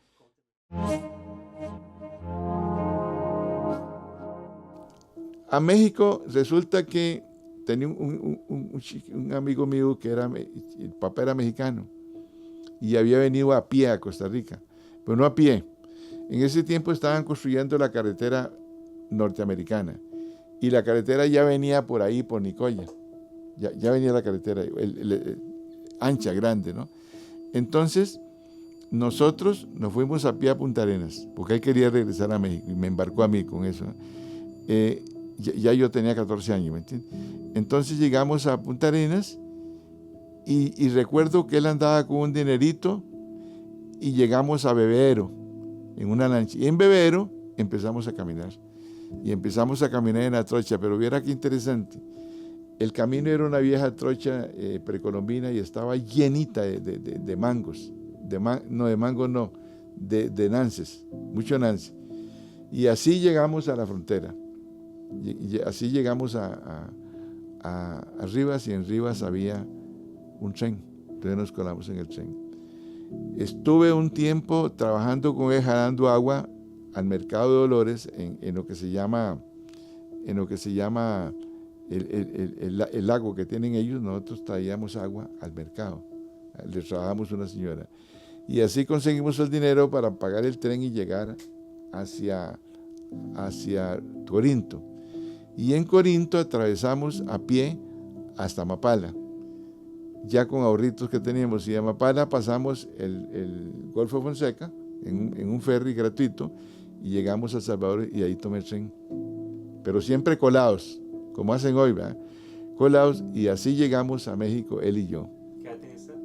A México resulta que tenía un amigo mío que el papá era mexicano y había venido a pie a Costa Rica, pero no a pie. En ese tiempo estaban construyendo la carretera norteamericana y la carretera ya venía por ahí, por Nicoya. Ya venía la carretera, ancha, grande, ¿no? Entonces, nosotros nos fuimos a pie a Punta Arenas, porque él quería regresar a México y me embarcó a mí con eso, ¿no? Ya yo tenía 14 años, ¿me entiendes? Entonces llegamos a Punta Arenas y recuerdo que él andaba con un dinerito y llegamos a Bebero en una lancha. Y en Bebero empezamos a caminar. Y empezamos a caminar en la trocha, pero viera qué interesante. El camino era una vieja trocha precolombina y estaba llenita de mangos. De nances, mucho nance. Y así llegamos a la frontera. Y así llegamos a Rivas y en Rivas había un tren. Entonces nos colamos en el tren. Estuve un tiempo trabajando con él, jalando agua al mercado de Dolores en lo que se llama el lago que tienen ellos. Nosotros traíamos agua al mercado. Le trabajamos una señora. Y así conseguimos el dinero para pagar el tren y llegar hacia Corinto. Y en Corinto atravesamos a pie hasta Mapala, ya con ahorritos que teníamos. Y a Mapala pasamos el Golfo Fonseca en un ferry gratuito y llegamos a El Salvador y ahí tomé el tren. Pero siempre colados, como hacen hoy, ¿verdad? Colados, y así llegamos a México, él y yo. ¿Qué edad tenía usted?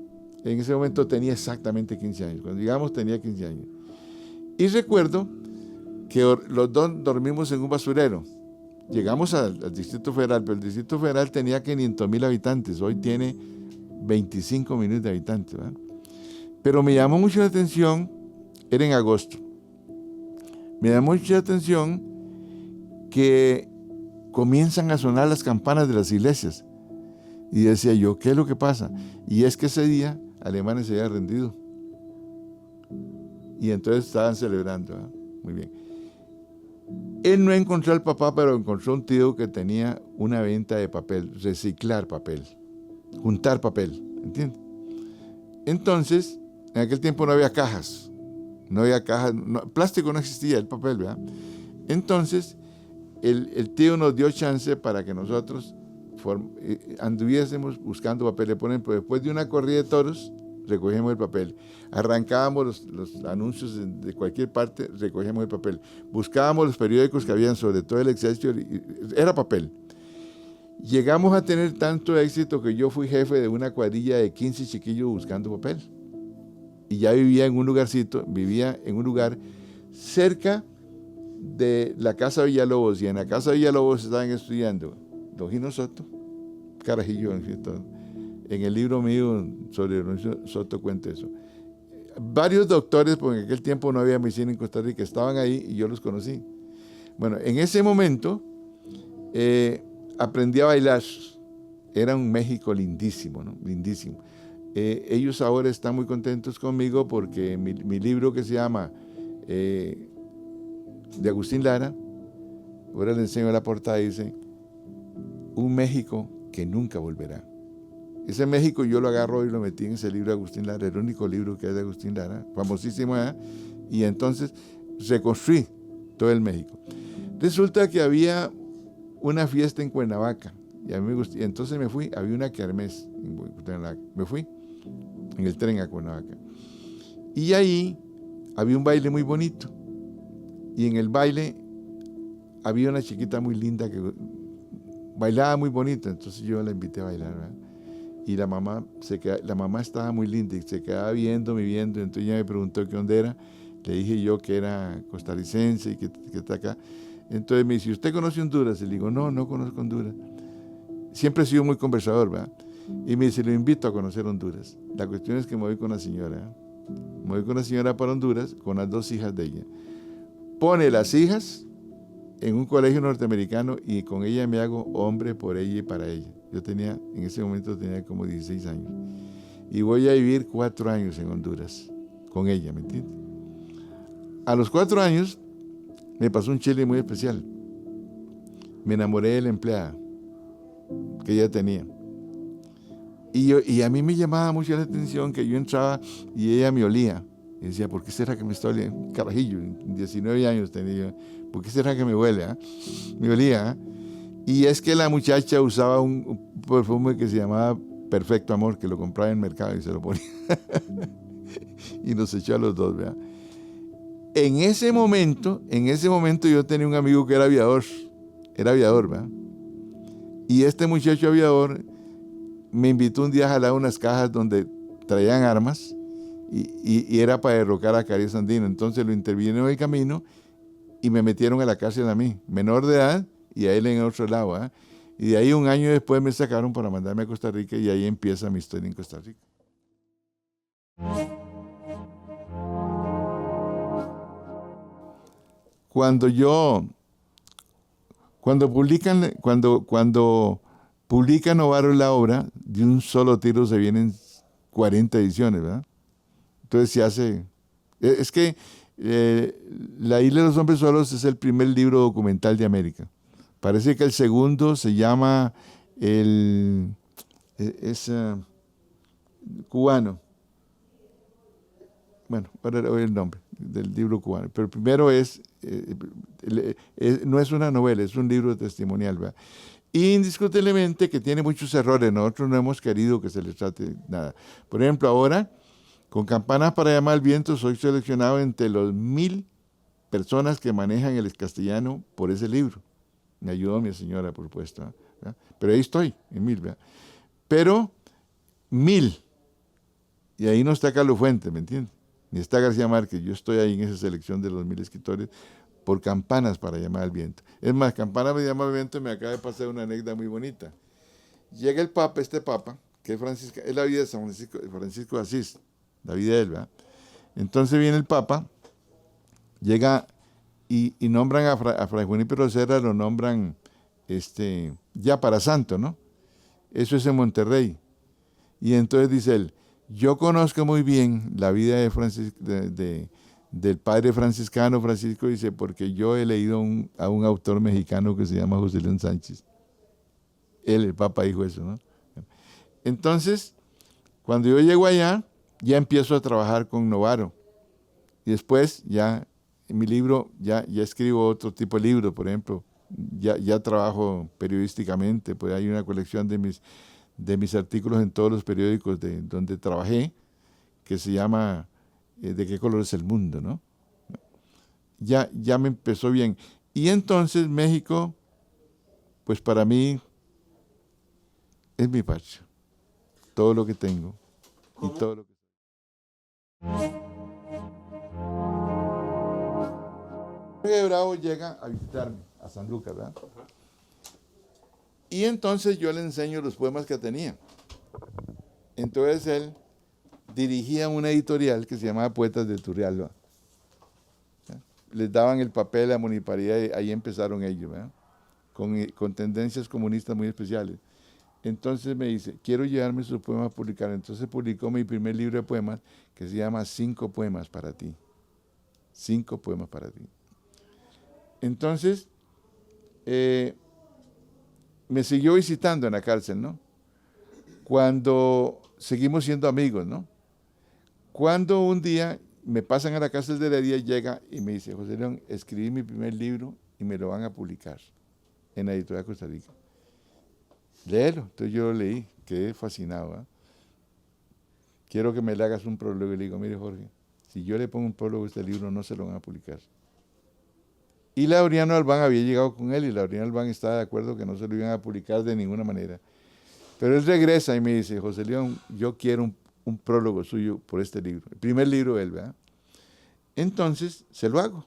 En ese momento tenía exactamente 15 años. Cuando llegamos tenía 15 años. Y recuerdo que los dos dormimos en un basurero. Llegamos al Distrito Federal, pero el Distrito Federal tenía 500,000 habitantes. Hoy tiene 25 millones de habitantes, ¿verdad? Pero me llamó mucho la atención, era en agosto, me llamó mucho la atención que comienzan a sonar las campanas de las iglesias. Y decía yo, ¿qué es lo que pasa? Y es que ese día Alemania se había rendido. Y entonces estaban celebrando, ¿verdad? Muy bien. Él no encontró al papá, pero encontró un tío que tenía una venta de papel, reciclar papel, juntar papel, ¿entiendes? Entonces, en aquel tiempo no había cajas, plástico no existía, el papel, ¿verdad? Entonces, el tío nos dio chance para que nosotros anduviésemos buscando papeles. Por ejemplo, después de una corrida de toros, recogíamos el papel. Arrancábamos los anuncios de cualquier parte, recogíamos el papel. Buscábamos los periódicos que habían, sobre todo el Excelsior, era papel. Llegamos a tener tanto éxito que yo fui jefe de una cuadrilla de 15 chiquillos buscando papel. Y ya vivía en un lugar cerca de la Casa Villalobos, y en la Casa Villalobos estaban estudiando Longino Soto, carajillo, en el libro mío sobre Longino Soto cuento eso. Varios doctores, porque en aquel tiempo no había medicina en Costa Rica, estaban ahí y yo los conocí. Bueno, en ese momento aprendí a bailar. Era un México lindísimo, ¿no? Lindísimo. Ellos ahora están muy contentos conmigo porque mi libro que se llama de Agustín Lara, ahora le enseño la portada, dice Un México que nunca volverá. Ese México yo lo agarro y lo metí en ese libro de Agustín Lara, el único libro que hay de Agustín Lara, famosísimo, y entonces reconstruí todo el México. Resulta que había una fiesta en Cuernavaca, y a mí me gustó, y entonces me fui, había una kermés en Cuernavaca, me fui en el tren a Cuernavaca. Y ahí había un baile muy bonito, y en el baile había una chiquita muy linda que bailaba muy bonito, entonces yo la invité a bailar, ¿verdad? Y la mamá estaba muy linda y se quedaba viendo, entonces ella me preguntó qué onda era, le dije yo que era costarricense y que está acá. Entonces me dice, ¿usted conoce Honduras? Y le digo, no conozco Honduras. Siempre he sido muy conversador, ¿verdad? Y me dice, lo invito a conocer Honduras. La cuestión es que me voy con una señora. Me voy con una señora para Honduras, con las 2 hijas de ella. Pone las hijas en un colegio norteamericano y con ella me hago hombre por ella y para ella. En ese momento tenía como 16 años. Y voy a vivir 4 años en Honduras con ella, ¿me entiendes? A los 4 años me pasó un chile muy especial. Me enamoré de la empleada que ella tenía. Y a mí me llamaba mucho la atención que yo entraba y ella me olía. Y decía, ¿por qué será que me está oliendo? Carajillo, 19 años tenía yo. ¿Por qué será que me huele? Me olía. Y es que la muchacha usaba un perfume que se llamaba Perfecto Amor, que lo compraba en el mercado y se lo ponía. Y nos echó a los dos, ¿verdad? En ese momento yo tenía un amigo que era aviador, ¿verdad? Y este muchacho aviador me invitó un día a jalar unas cajas donde traían armas y era para derrocar a Cario Sandino. Entonces lo intervino en el camino y me metieron a la cárcel a mí, menor de edad, y a él en otro lado, ¿eh? Y de ahí un año después me sacaron para mandarme a Costa Rica y ahí empieza mi historia en Costa Rica. Cuando publica Novaro la obra, de un solo tiro se vienen 40 ediciones, ¿verdad? Entonces se hace... Es que La Isla de los Hombres Solos es el primer libro documental de América. Parece que el segundo se llama cubano. Bueno, ahora le doy el nombre del libro cubano. Pero el primero no es una novela, es un libro testimonial, ¿verdad? Indiscutiblemente que tiene muchos errores. Nosotros no hemos querido que se les trate nada. Por ejemplo, ahora, con Campanas para llamar al viento, soy seleccionado entre los 1000 personas que manejan el castellano por ese libro. Me ayudó mi señora, por supuesto, ¿verdad? Pero ahí estoy, en 1000, ¿verdad? Pero 1000. Y ahí no está Carlos Fuentes, ¿me entiendes? Ni está García Márquez. Yo estoy ahí en esa selección de los 1000 escritores por Campanas para llamar al viento. Es más, Campanas para llamar al viento me acaba de pasar una anécdota muy bonita. Llega el Papa, que es Francisco, es la vida de San Francisco de Asís, la vida de él, ¿verdad? Entonces viene el Papa, llega y nombran a Fray Junípero Rosera, lo nombran ya para santo, ¿no? Eso es en Monterrey. Y entonces dice él, yo conozco muy bien la vida del padre franciscano Francisco, dice, porque yo he leído a un autor mexicano que se llama José León Sánchez. El Papa dijo eso, ¿no? Entonces, cuando yo llego allá, ya empiezo a trabajar con Novaro. Y después, ya en mi libro, ya escribo otro tipo de libro, por ejemplo, ya trabajo periodísticamente, pues hay una colección de mis artículos en todos los periódicos donde trabajé, que se llama ¿De qué color es el mundo?, ¿no? Ya me empezó bien. Y entonces México, pues para mí es mi patria. Todo lo que tengo y todo lo que... Jorge Bravo llega a visitarme a San Lucas, ¿verdad? Y entonces yo le enseño los poemas que tenía. Entonces él dirigía una editorial que se llamaba Poetas de Turrialba. Les daban el papel a la municipalidad y ahí empezaron ellos, ¿verdad? Con tendencias comunistas muy especiales. Entonces me dice, quiero llevarme sus poemas a publicar. Entonces publicó mi primer libro de poemas que se llama 5 poemas para ti. 5 poemas para ti. Entonces, me siguió visitando en la cárcel, ¿no? Cuando seguimos siendo amigos, ¿no? Cuando un día me pasan a la cárcel de Heredia, llega y me dice, José León, escribí mi primer libro y me lo van a publicar en la editorial Costa Rica. Léelo. Entonces yo lo leí, quedé fascinado, ¿eh? Quiero que me le hagas un prólogo. Y le digo, mire Jorge, si yo le pongo un prólogo a este libro, no se lo van a publicar. Y Laureano Albán había llegado con él y Laureano Albán estaba de acuerdo que no se lo iban a publicar de ninguna manera. Pero él regresa y me dice, José León, yo quiero un prólogo suyo por este libro. El primer libro de él, ¿verdad? Entonces, se lo hago.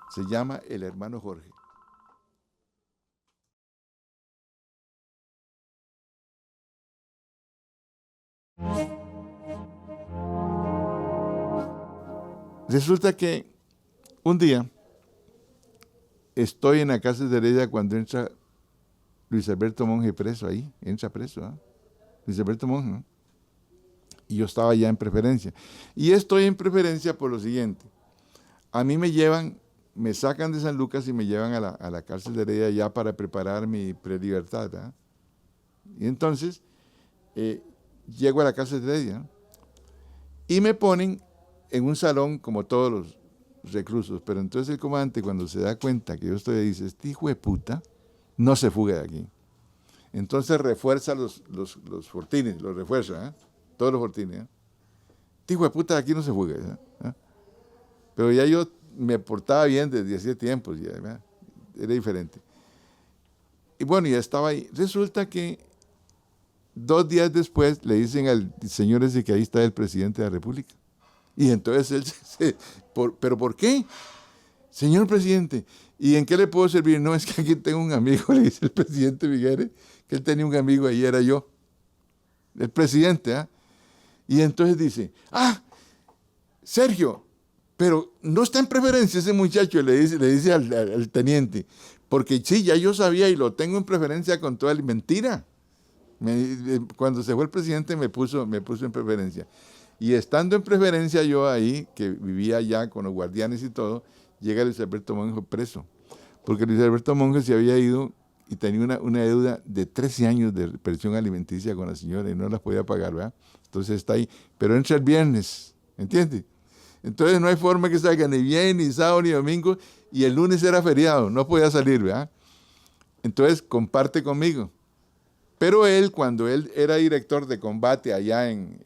Se llama El hermano Jorge. Resulta que un día estoy en la cárcel de Heredia cuando entra Luis Alberto Monge preso ahí, entra preso, ¿eh? Luis Alberto Monge, ¿no? Y yo estaba ya en preferencia. Y estoy en preferencia por lo siguiente. A mí me sacan de San Lucas y me llevan a la cárcel de Heredia ya para preparar mi prelibertad, ¿verdad? Y entonces, llego a la cárcel de Heredia, ¿no? Y me ponen en un salón como todos los reclusos. Pero entonces el comandante, cuando se da cuenta que yo estoy ahí, dice, este hijo de puta no se fuga de aquí. Entonces refuerza los fortines, los refuerza, ¿eh? Todos los fortines, ¿eh? Este hijo de puta de aquí no se fuga, ¿eh? Pero ya yo me portaba bien desde hacía tiempos, ya, ¿verdad? Era diferente. Y bueno, ya estaba ahí. Resulta que 2 días después le dicen al señor ese que ahí está el presidente de la República. Y entonces él ¿pero por qué? Señor presidente, ¿y en qué le puedo servir? No, es que aquí tengo un amigo, le dice el presidente Figueres, que él tenía un amigo ahí, era yo. El presidente, ¿ah? Y entonces dice, Sergio, pero no está en preferencia ese muchacho, le dice al teniente, porque sí, ya yo sabía y lo tengo en preferencia con toda la mentira. Cuando se fue el presidente me puso en preferencia. Y estando en preferencia yo ahí, que vivía ya con los guardianes y todo, llega Luis Alberto Monge preso. Porque Luis Alberto Monge se había ido y tenía una deuda de 13 años de pensión alimenticia con la señora y no las podía pagar, ¿verdad? Entonces está ahí. Pero entra el viernes, ¿entiendes? Entonces no hay forma que salga ni viernes, ni sábado, ni domingo, y el lunes era feriado, no podía salir, ¿verdad? Entonces comparte conmigo. Pero él, cuando él era director de combate allá en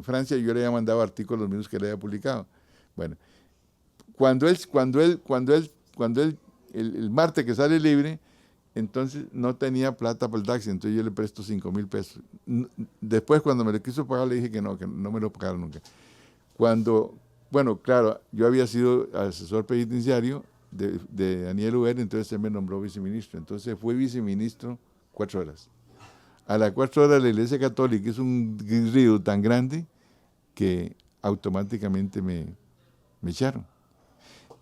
Francia, yo le había mandado artículos míos que le había publicado. Bueno, el martes que sale libre, entonces no tenía plata para el taxi, entonces yo le presto 5,000 pesos. Después, cuando me lo quiso pagar, le dije que no me lo pagaron nunca. Bueno, claro, yo había sido asesor penitenciario de Daniel Uber, entonces él me nombró viceministro. Entonces fui viceministro 4 horas. A las 4 horas la Iglesia Católica hizo un río tan grande que automáticamente me echaron.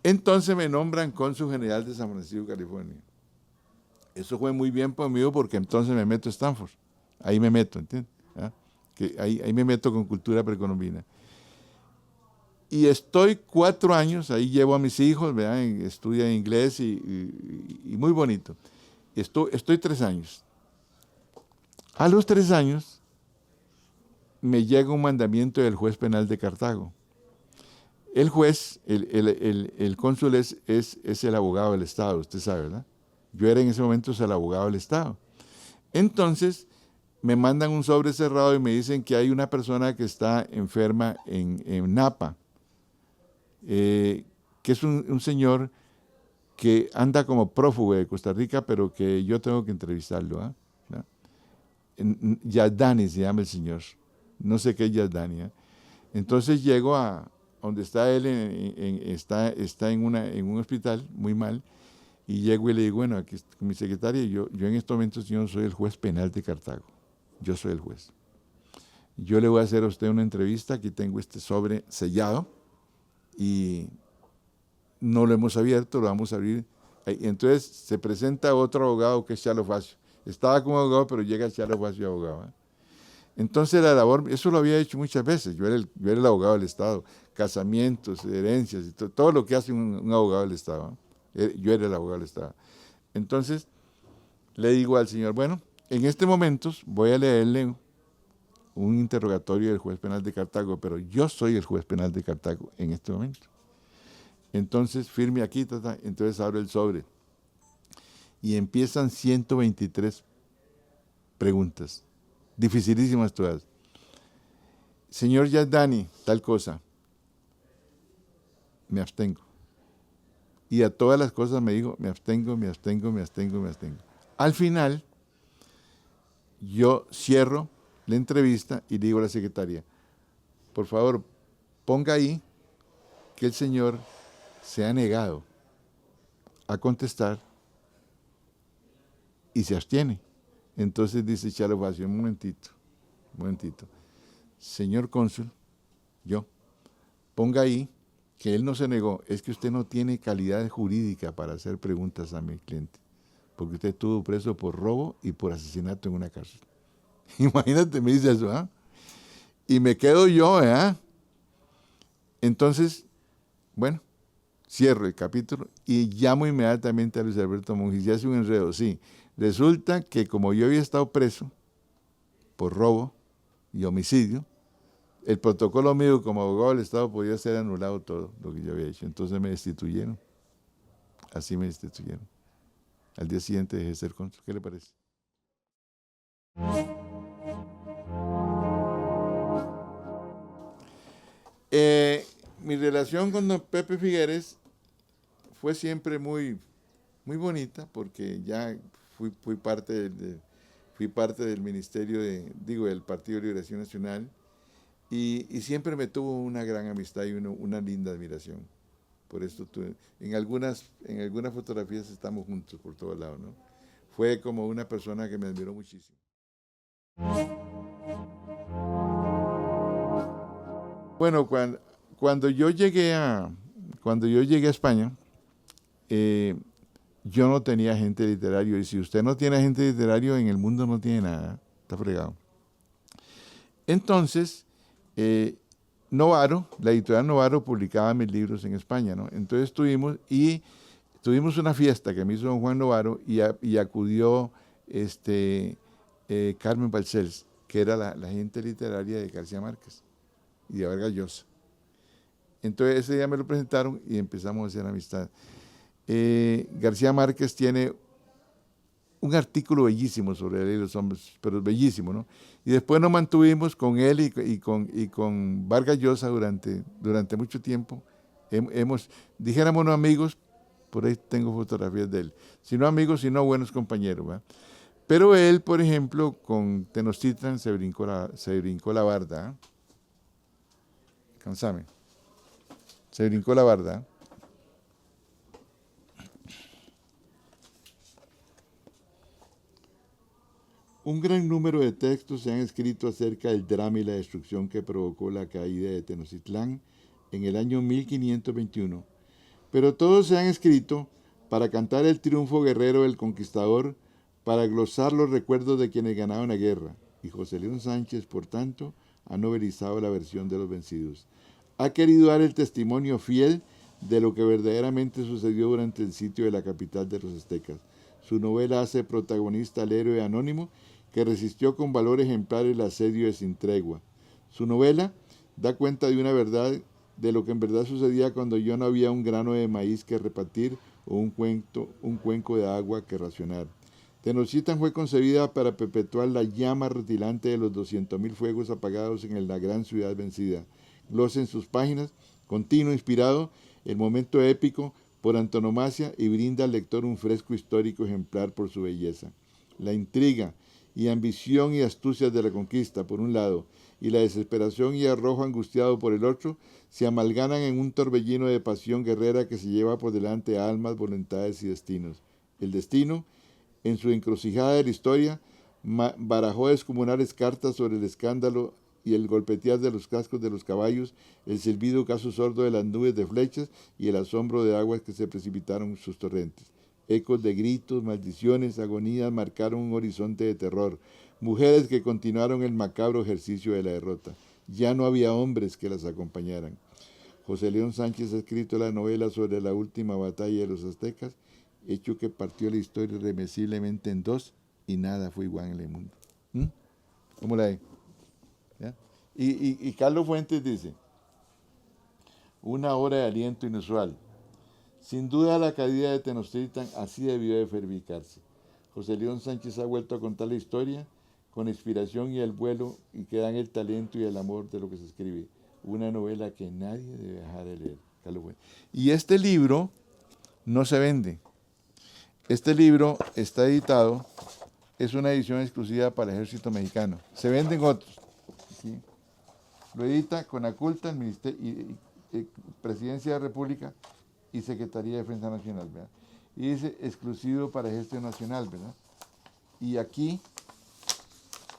Entonces me nombran cónsul general de San Francisco, California. Eso fue muy bien para mí porque entonces me meto a Stanford. Ahí me meto, ¿entiendes? ¿Ah? Que ahí me meto con cultura precolombina. Y estoy 4 años, ahí llevo a mis hijos, ¿verdad? Estudian inglés y muy bonito. Estoy 3 años. A los 3 años me llega un mandamiento del juez penal de Cartago. El juez, el cónsul es el abogado del Estado, usted sabe, ¿verdad? Yo era en ese momento el abogado del Estado. Entonces, me mandan un sobre cerrado y me dicen que hay una persona que está enferma en Napa, que es un señor que anda como prófugo de Costa Rica, pero que yo tengo que entrevistarlo. ¿No? Yazdani se llama el señor. No sé qué es Yazdani. Entonces llego a donde está él, está en un hospital, muy mal, y llego y le digo, bueno, aquí con mi secretaria, yo en estos momentos yo soy el juez penal de Cartago. Yo soy el juez. Yo le voy a hacer a usted una entrevista, aquí tengo este sobre sellado, y no lo hemos abierto, lo vamos a abrir. Entonces se presenta otro abogado que es Chalo Facio. Estaba como abogado, pero llega Chalo Facio abogado. Entonces la labor, eso lo había hecho muchas veces. Yo era el abogado del Estado, casamientos, herencias, y todo lo que hace un abogado del Estado. Yo era el abogado del Estado. Entonces le digo al señor, bueno, en este momento voy a leerle un interrogatorio del juez penal de Cartago, pero yo soy el juez penal de Cartago en este momento. Entonces, firme aquí, entonces abre el sobre. Y empiezan 123 preguntas, dificilísimas todas. Señor Yazdani, tal cosa. Me abstengo. Y a todas las cosas me dijo, me abstengo, me abstengo, me abstengo, me abstengo. Al final, yo cierro la entrevista y le digo a la secretaria, por favor, ponga ahí que el señor se ha negado a contestar y se abstiene. Entonces dice Chalo Facio, un momentito. Señor cónsul, yo, ponga ahí que él no se negó, es que usted no tiene calidad jurídica para hacer preguntas a mi cliente, porque usted estuvo preso por robo y por asesinato en una cárcel. Imagínate, me dice eso, ¿ah? Y me quedo yo, ¿ah? Entonces, bueno, cierro el capítulo y llamo inmediatamente a Luis Alberto Monge y se hace un enredo. Sí, resulta que como yo había estado preso por robo y homicidio, el protocolo mío como abogado del Estado podía ser anulado todo lo que yo había hecho. Entonces me destituyeron. Así me destituyeron. Al día siguiente dejé de ser cónsul. ¿Qué le parece? Mi relación con don Pepe Figueres fue siempre muy, muy bonita porque ya fui parte del ministerio del Partido de Liberación Nacional y siempre me tuvo una gran amistad y una linda admiración. Por esto en algunas fotografías estamos juntos por todos lados, ¿no? Fue como una persona que me admiró muchísimo. Bueno, cuando yo llegué a España, yo no tenía agente literario. Y si usted no tiene agente literario, en el mundo no tiene nada. Está fregado. Entonces, Novaro, la editorial Novaro publicaba mis libros en España, ¿no? Entonces tuvimos una fiesta que me hizo don Juan Novaro y acudió Carmen Balcells, que era la agente literaria de García Márquez y de Vargas Llosa. Entonces ese día me lo presentaron y empezamos a hacer amistad. García Márquez tiene un artículo bellísimo sobre la ley de los hombres, pero bellísimo, ¿no? Y después nos mantuvimos con él y con Vargas Llosa durante mucho tiempo. Dijéramos no amigos, por ahí tengo fotografías de él. Si no amigos, sino buenos compañeros, ¿verdad? Pero él, por ejemplo, con Tenochtitlan se brincó la barda. ¿Eh? Cansame. Se brincó la barda. Un gran número de textos se han escrito acerca del drama y la destrucción que provocó la caída de Tenochtitlán en el año 1521, pero todos se han escrito para cantar el triunfo guerrero del conquistador, para glosar los recuerdos de quienes ganaron la guerra, y José León Sánchez, por tanto, ha novelizado la versión de los vencidos. Ha querido dar el testimonio fiel de lo que verdaderamente sucedió durante el sitio de la capital de los aztecas. Su novela hace protagonista al héroe anónimo que resistió con valor ejemplar el asedio de Sin Tregua. Su novela da cuenta de una verdad de lo que en verdad sucedía cuando yo no había un grano de maíz que repartir o un cuenco de agua que racionar. Tenochtitlan fue concebida para perpetuar la llama rutilante de los 200.000 fuegos apagados en la gran ciudad vencida. Glosa en sus páginas, continuo, inspirado, el momento épico por antonomasia y brinda al lector un fresco histórico ejemplar por su belleza. La intriga y ambición y astucia de la conquista, por un lado, y la desesperación y arrojo angustiado por el otro, se amalgaman en un torbellino de pasión guerrera que se lleva por delante almas, voluntades y destinos. El destino, en su encrucijada de la historia, barajó descomunales cartas sobre el escándalo y el golpetear de los cascos de los caballos, el silbido casi sordo de las nubes de flechas y el asombro de aguas que se precipitaron en sus torrentes. Ecos de gritos, maldiciones, agonías marcaron un horizonte de terror. Mujeres que continuaron el macabro ejercicio de la derrota. Ya no había hombres que las acompañaran. José León Sánchez ha escrito la novela sobre la última batalla de los aztecas, hecho que partió la historia irremisiblemente en dos y nada fue igual en el mundo. ¿Cómo la ve? ¿Ya? Y Carlos Fuentes dice, una hora de aliento inusual. Sin duda la caída de Tenochtitlan así debió de fabricarse. José León Sánchez ha vuelto a contar la historia con inspiración y el vuelo y que dan el talento y el amor de lo que se escribe. Una novela que nadie debe dejar de leer. Carlos Fuentes. Y este libro no se vende. Este libro está editado, es una edición exclusiva para el Ejército Mexicano. Se venden otros. ¿Sí? Lo edita Conaculta, el Ministerio, Presidencia de la República y Secretaría de Defensa Nacional, ¿verdad? Y dice exclusivo para Ejército Nacional, ¿verdad? Y aquí,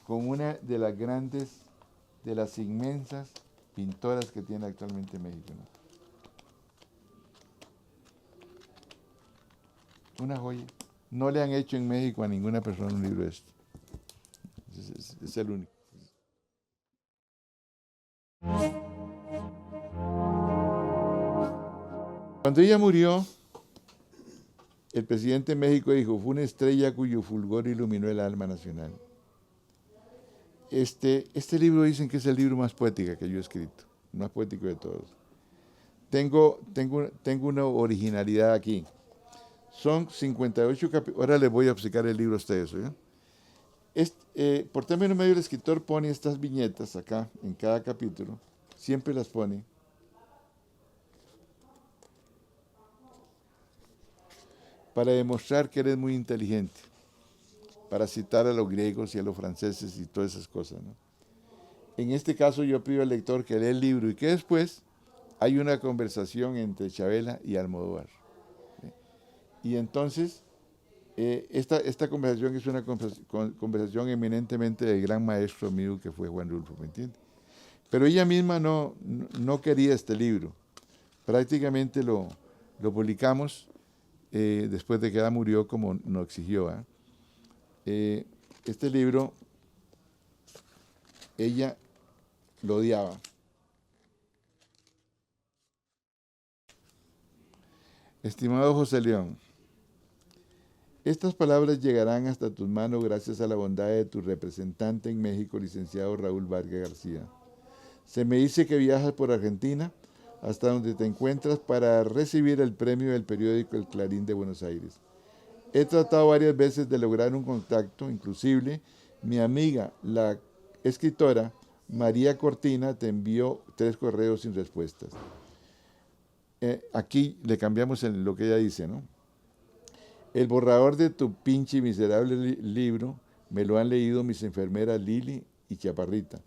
con una de las grandes, de las inmensas pintoras que tiene actualmente México, ¿no? Una joya. No le han hecho en México a ninguna persona un libro de esto. Es el único. Cuando ella murió, el presidente de México dijo, fue una estrella cuyo fulgor iluminó el alma nacional. Este libro dicen que es el libro más poético que yo he escrito, el más poético de todos. Tengo una originalidad aquí. Son 58 capítulos. Ahora les voy a explicar el libro a ustedes. Por término medio, el escritor pone estas viñetas acá, en cada capítulo. Siempre las pone. Para demostrar que eres muy inteligente. Para citar a los griegos y a los franceses y todas esas cosas, ¿no? En este caso, yo pido al lector que lea el libro y que después hay una conversación entre Chavela y Almodóvar. Y entonces, esta conversación es una conversación eminentemente del gran maestro mío que fue Juan Rulfo, ¿me entiende? Pero ella misma no quería este libro. Prácticamente lo publicamos después de que ella murió, como nos exigió. Este libro, ella lo odiaba. Estimado José León, estas palabras llegarán hasta tus manos gracias a la bondad de tu representante en México, licenciado Raúl Vargas García. Se me dice que viajas por Argentina hasta donde te encuentras para recibir el premio del periódico El Clarín de Buenos Aires. He tratado varias veces de lograr un contacto, inclusive mi amiga, la escritora María Cortina, te envió 3 correos sin respuestas. Aquí le cambiamos lo que ella dice, ¿no? El borrador de tu pinche y miserable libro me lo han leído mis enfermeras Lili y Chaparrita.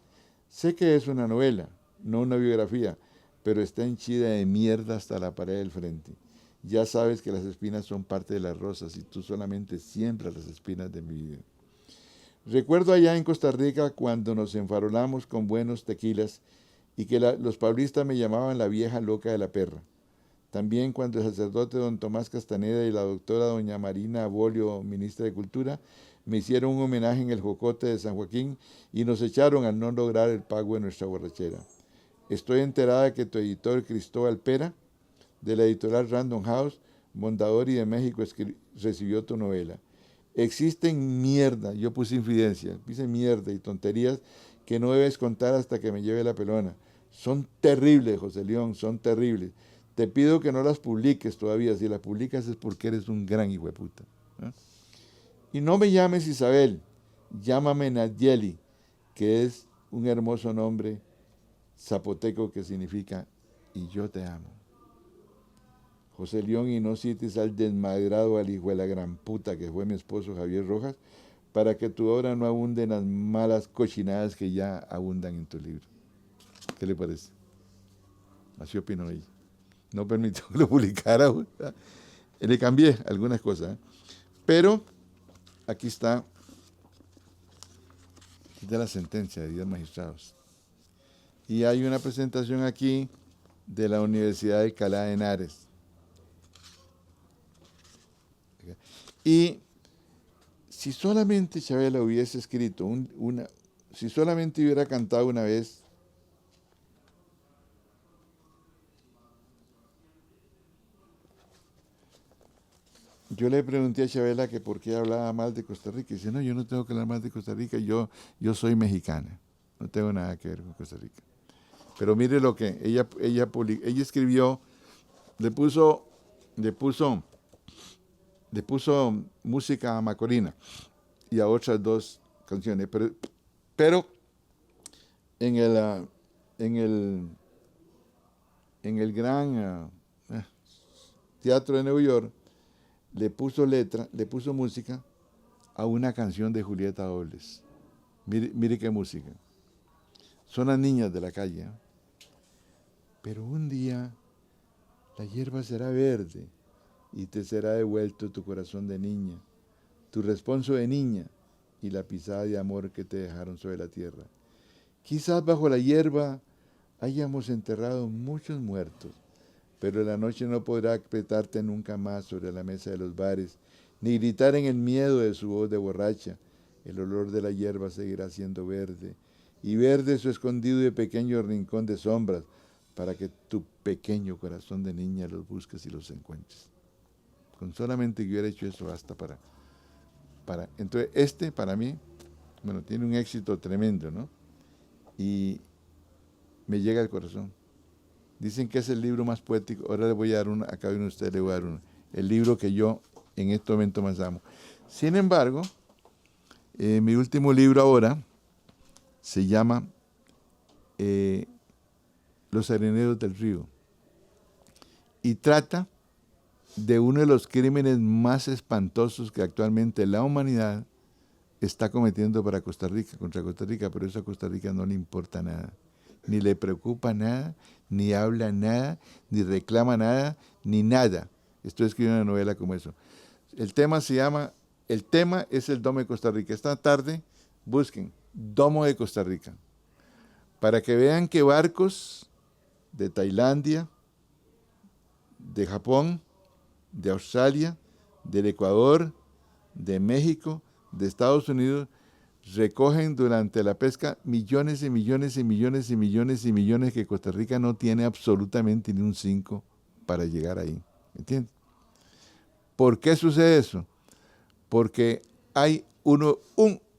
Sé que es una novela, no una biografía, pero está henchida de mierda hasta la pared del frente. Ya sabes que las espinas son parte de las rosas y tú solamente siembras las espinas de mi vida. Recuerdo allá en Costa Rica cuando nos enfarolamos con buenos tequilas y que los paulistas me llamaban la vieja loca de la perra. También cuando el sacerdote don Tomás Castaneda y la doctora doña Marina Abolio, ministra de Cultura, me hicieron un homenaje en el Jocote de San Joaquín y nos echaron al no lograr el pago de nuestra borrachera. Estoy enterada de que tu editor Cristóbal Pera, de la editorial Random House, Mondadori de México, recibió tu novela. Existen mierda, yo puse infidencias, puse mierda y tonterías que no debes contar hasta que me lleve la pelona, Son terribles, José León, son terribles. Te pido que no las publiques todavía. Si las publicas es porque eres un gran hijo de puta. ¿Eh? Y no me llames Isabel, llámame Nayeli, que es un hermoso nombre zapoteco que significa y yo te amo. José León, y no cites al desmadrado, al hijo de la gran puta que fue mi esposo Javier Rojas, para que tu obra no abunde en las malas cochinadas que ya abundan en tu libro. ¿Qué le parece? Así opinó ella. No permitió que lo publicara. Le cambié algunas cosas. Pero aquí está de la sentencia de 10 magistrados. Y hay una presentación aquí de la Universidad de Alcalá de Henares. Y si solamente Chavela hubiese escrito si solamente hubiera cantado una vez, yo le pregunté a Chavela que por qué hablaba mal de Costa Rica. Y dice, no, yo no tengo que hablar mal de Costa Rica, yo soy mexicana, no tengo nada que ver con Costa Rica. Pero mire lo que ella escribió, le puso música a Macorina y a otras 2 canciones, pero en el gran Teatro de Nueva York le puso música a una canción de Julieta Dobles. Mire qué música. Son las niñas de la calle. ¿Eh? Pero un día la hierba será verde y te será devuelto tu corazón de niña, tu responso de niña y la pisada de amor que te dejaron sobre la tierra. Quizás bajo la hierba hayamos enterrado muchos muertos, pero la noche no podrá apretarte nunca más sobre la mesa de los bares, ni gritar en el miedo de su voz de borracha. El olor de la hierba seguirá siendo verde, y verde su escondido y pequeño rincón de sombras, para que tu pequeño corazón de niña los busques y los encuentres. Con solamente que hubiera hecho eso basta para... Entonces, para mí, bueno, tiene un éxito tremendo, ¿no? Y me llega al corazón. Dicen que es el libro más poético. Ahora le voy a dar uno, a cada uno de ustedes le voy a dar uno. El libro que yo en este momento más amo. Sin embargo, mi último libro ahora se llama Los Areneros del Río. Y trata de uno de los crímenes más espantosos que actualmente la humanidad está cometiendo contra Costa Rica, pero eso a Costa Rica no le importa nada, ni le preocupa nada, ni habla nada, ni reclama nada, ni nada. Estoy escribiendo una novela como eso. El tema es el Domo de Costa Rica. Esta tarde busquen Domo de Costa Rica, para que vean que barcos de Tailandia, de Japón, de Australia, del Ecuador, de México, de Estados Unidos, recogen durante la pesca millones y millones y millones y millones y millones que Costa Rica no tiene absolutamente ni un 5 para llegar ahí. ¿Entiendes? ¿Por qué sucede eso? Porque hay un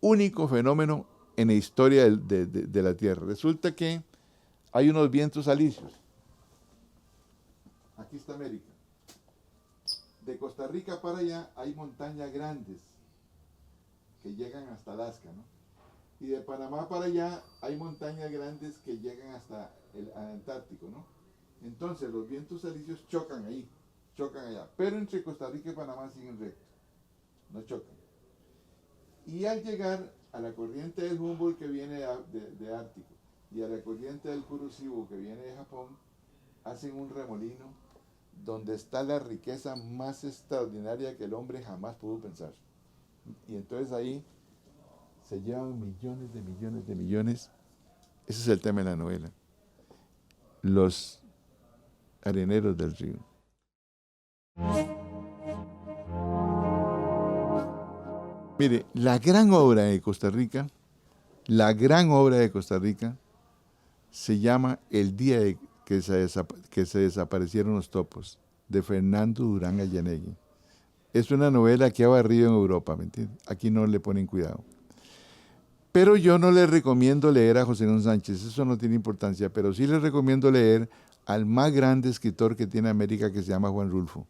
único fenómeno en la historia de la Tierra. Resulta que hay unos vientos alisios. Aquí está América. De Costa Rica para allá hay montañas grandes que llegan hasta Alaska, ¿no? Y de Panamá para allá hay montañas grandes que llegan hasta el Antártico, ¿no? Entonces los vientos alisios chocan ahí, chocan allá, pero entre Costa Rica y Panamá siguen recto, no chocan. Y al llegar a la corriente del Humboldt que viene de Ártico y a la corriente del Kuroshio que viene de Japón, hacen un remolino donde está la riqueza más extraordinaria que el hombre jamás pudo pensar. Y entonces ahí se llevan millones de millones de millones. Ese es el tema de la novela. Los areneros del río. Mire, la gran obra de Costa Rica se llama El día que se desaparecieron los topos, de Fernando Durán Allanegui. Es una novela que ha barrido en Europa, ¿me entiendes? Aquí no le ponen cuidado. Pero yo no le recomiendo leer a José León Sánchez, eso no tiene importancia, pero sí le recomiendo leer al más grande escritor que tiene América, que se llama Juan Rulfo.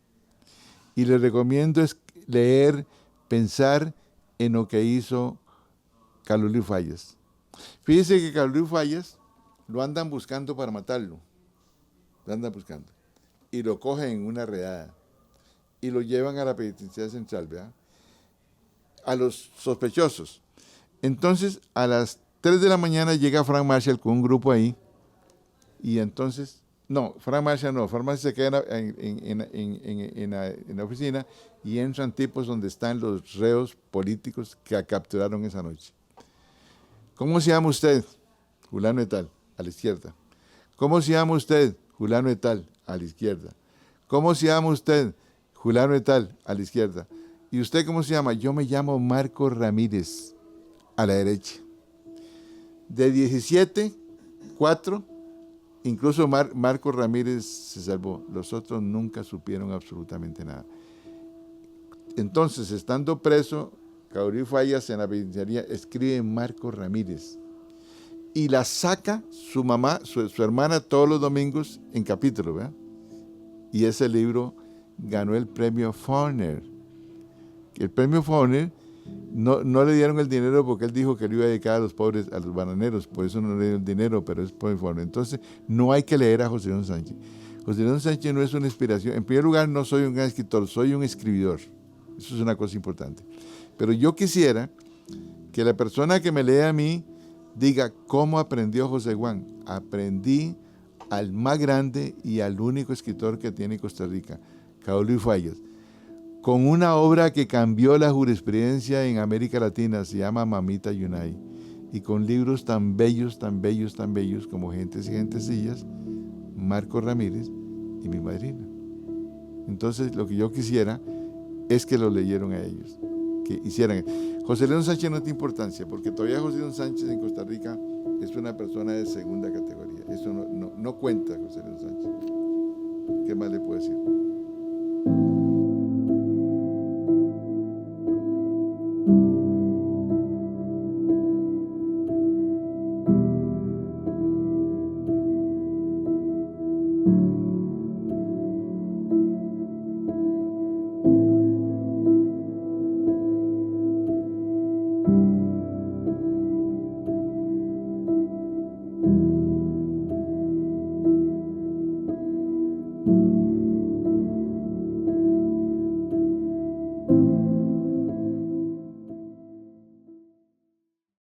Y le recomiendo leer, pensar en lo que hizo Carlos Luis Fallas. Fíjese que Carlos Luis Fallas lo andan buscando para matarlo. Lo andan buscando. Y lo cogen en una redada. Y lo llevan a la penitenciaria central, ¿verdad? A los sospechosos. Entonces, a las 3 de la mañana llega Frank Marshall con un grupo ahí. Y entonces, Frank Marshall se queda en la oficina y entran tipos donde están los reos políticos que capturaron esa noche. ¿Cómo se llama usted? Fulano de tal, a la izquierda. ¿Cómo se llama usted? Fulano de tal, a la izquierda. ¿Cómo se llama usted? Fulano de tal, a la izquierda. ¿Y usted cómo se llama? Yo me llamo Marco Ramírez, a la derecha. De 17, 4, incluso Marco Ramírez se salvó. Los otros nunca supieron absolutamente nada. Entonces, estando preso, Carlos Fallas en la penitenciaría, escribe Marco Ramírez y la saca su mamá, su hermana, todos los domingos en capítulo, ¿verdad? Y ese libro ganó el premio Faulkner. El premio Faulkner no le dieron el dinero porque él dijo que lo iba a dedicar a los pobres, a los bananeros, por eso no le dieron el dinero, pero es premio Faulkner. Entonces, no hay que leer a José León Sánchez. José León Sánchez no es una inspiración. En primer lugar, no soy un gran escritor, soy un escribidor. Eso es una cosa importante. Pero yo quisiera que la persona que me lea a mí diga cómo aprendió José Juan. Aprendí al más grande y al único escritor que tiene Costa Rica, Carlos Luis Fallas, con una obra que cambió la jurisprudencia en América Latina, se llama Mamita Yunay, y con libros tan bellos, tan bellos, tan bellos como Gentes y Gentecillas, Marco Ramírez y mi madrina. Entonces, lo que yo quisiera es que lo leyeron a ellos, que hicieran. José León Sánchez no tiene importancia, porque todavía José León Sánchez en Costa Rica es una persona de segunda categoría. Eso no cuenta José León Sánchez. ¿Qué más le puedo decir?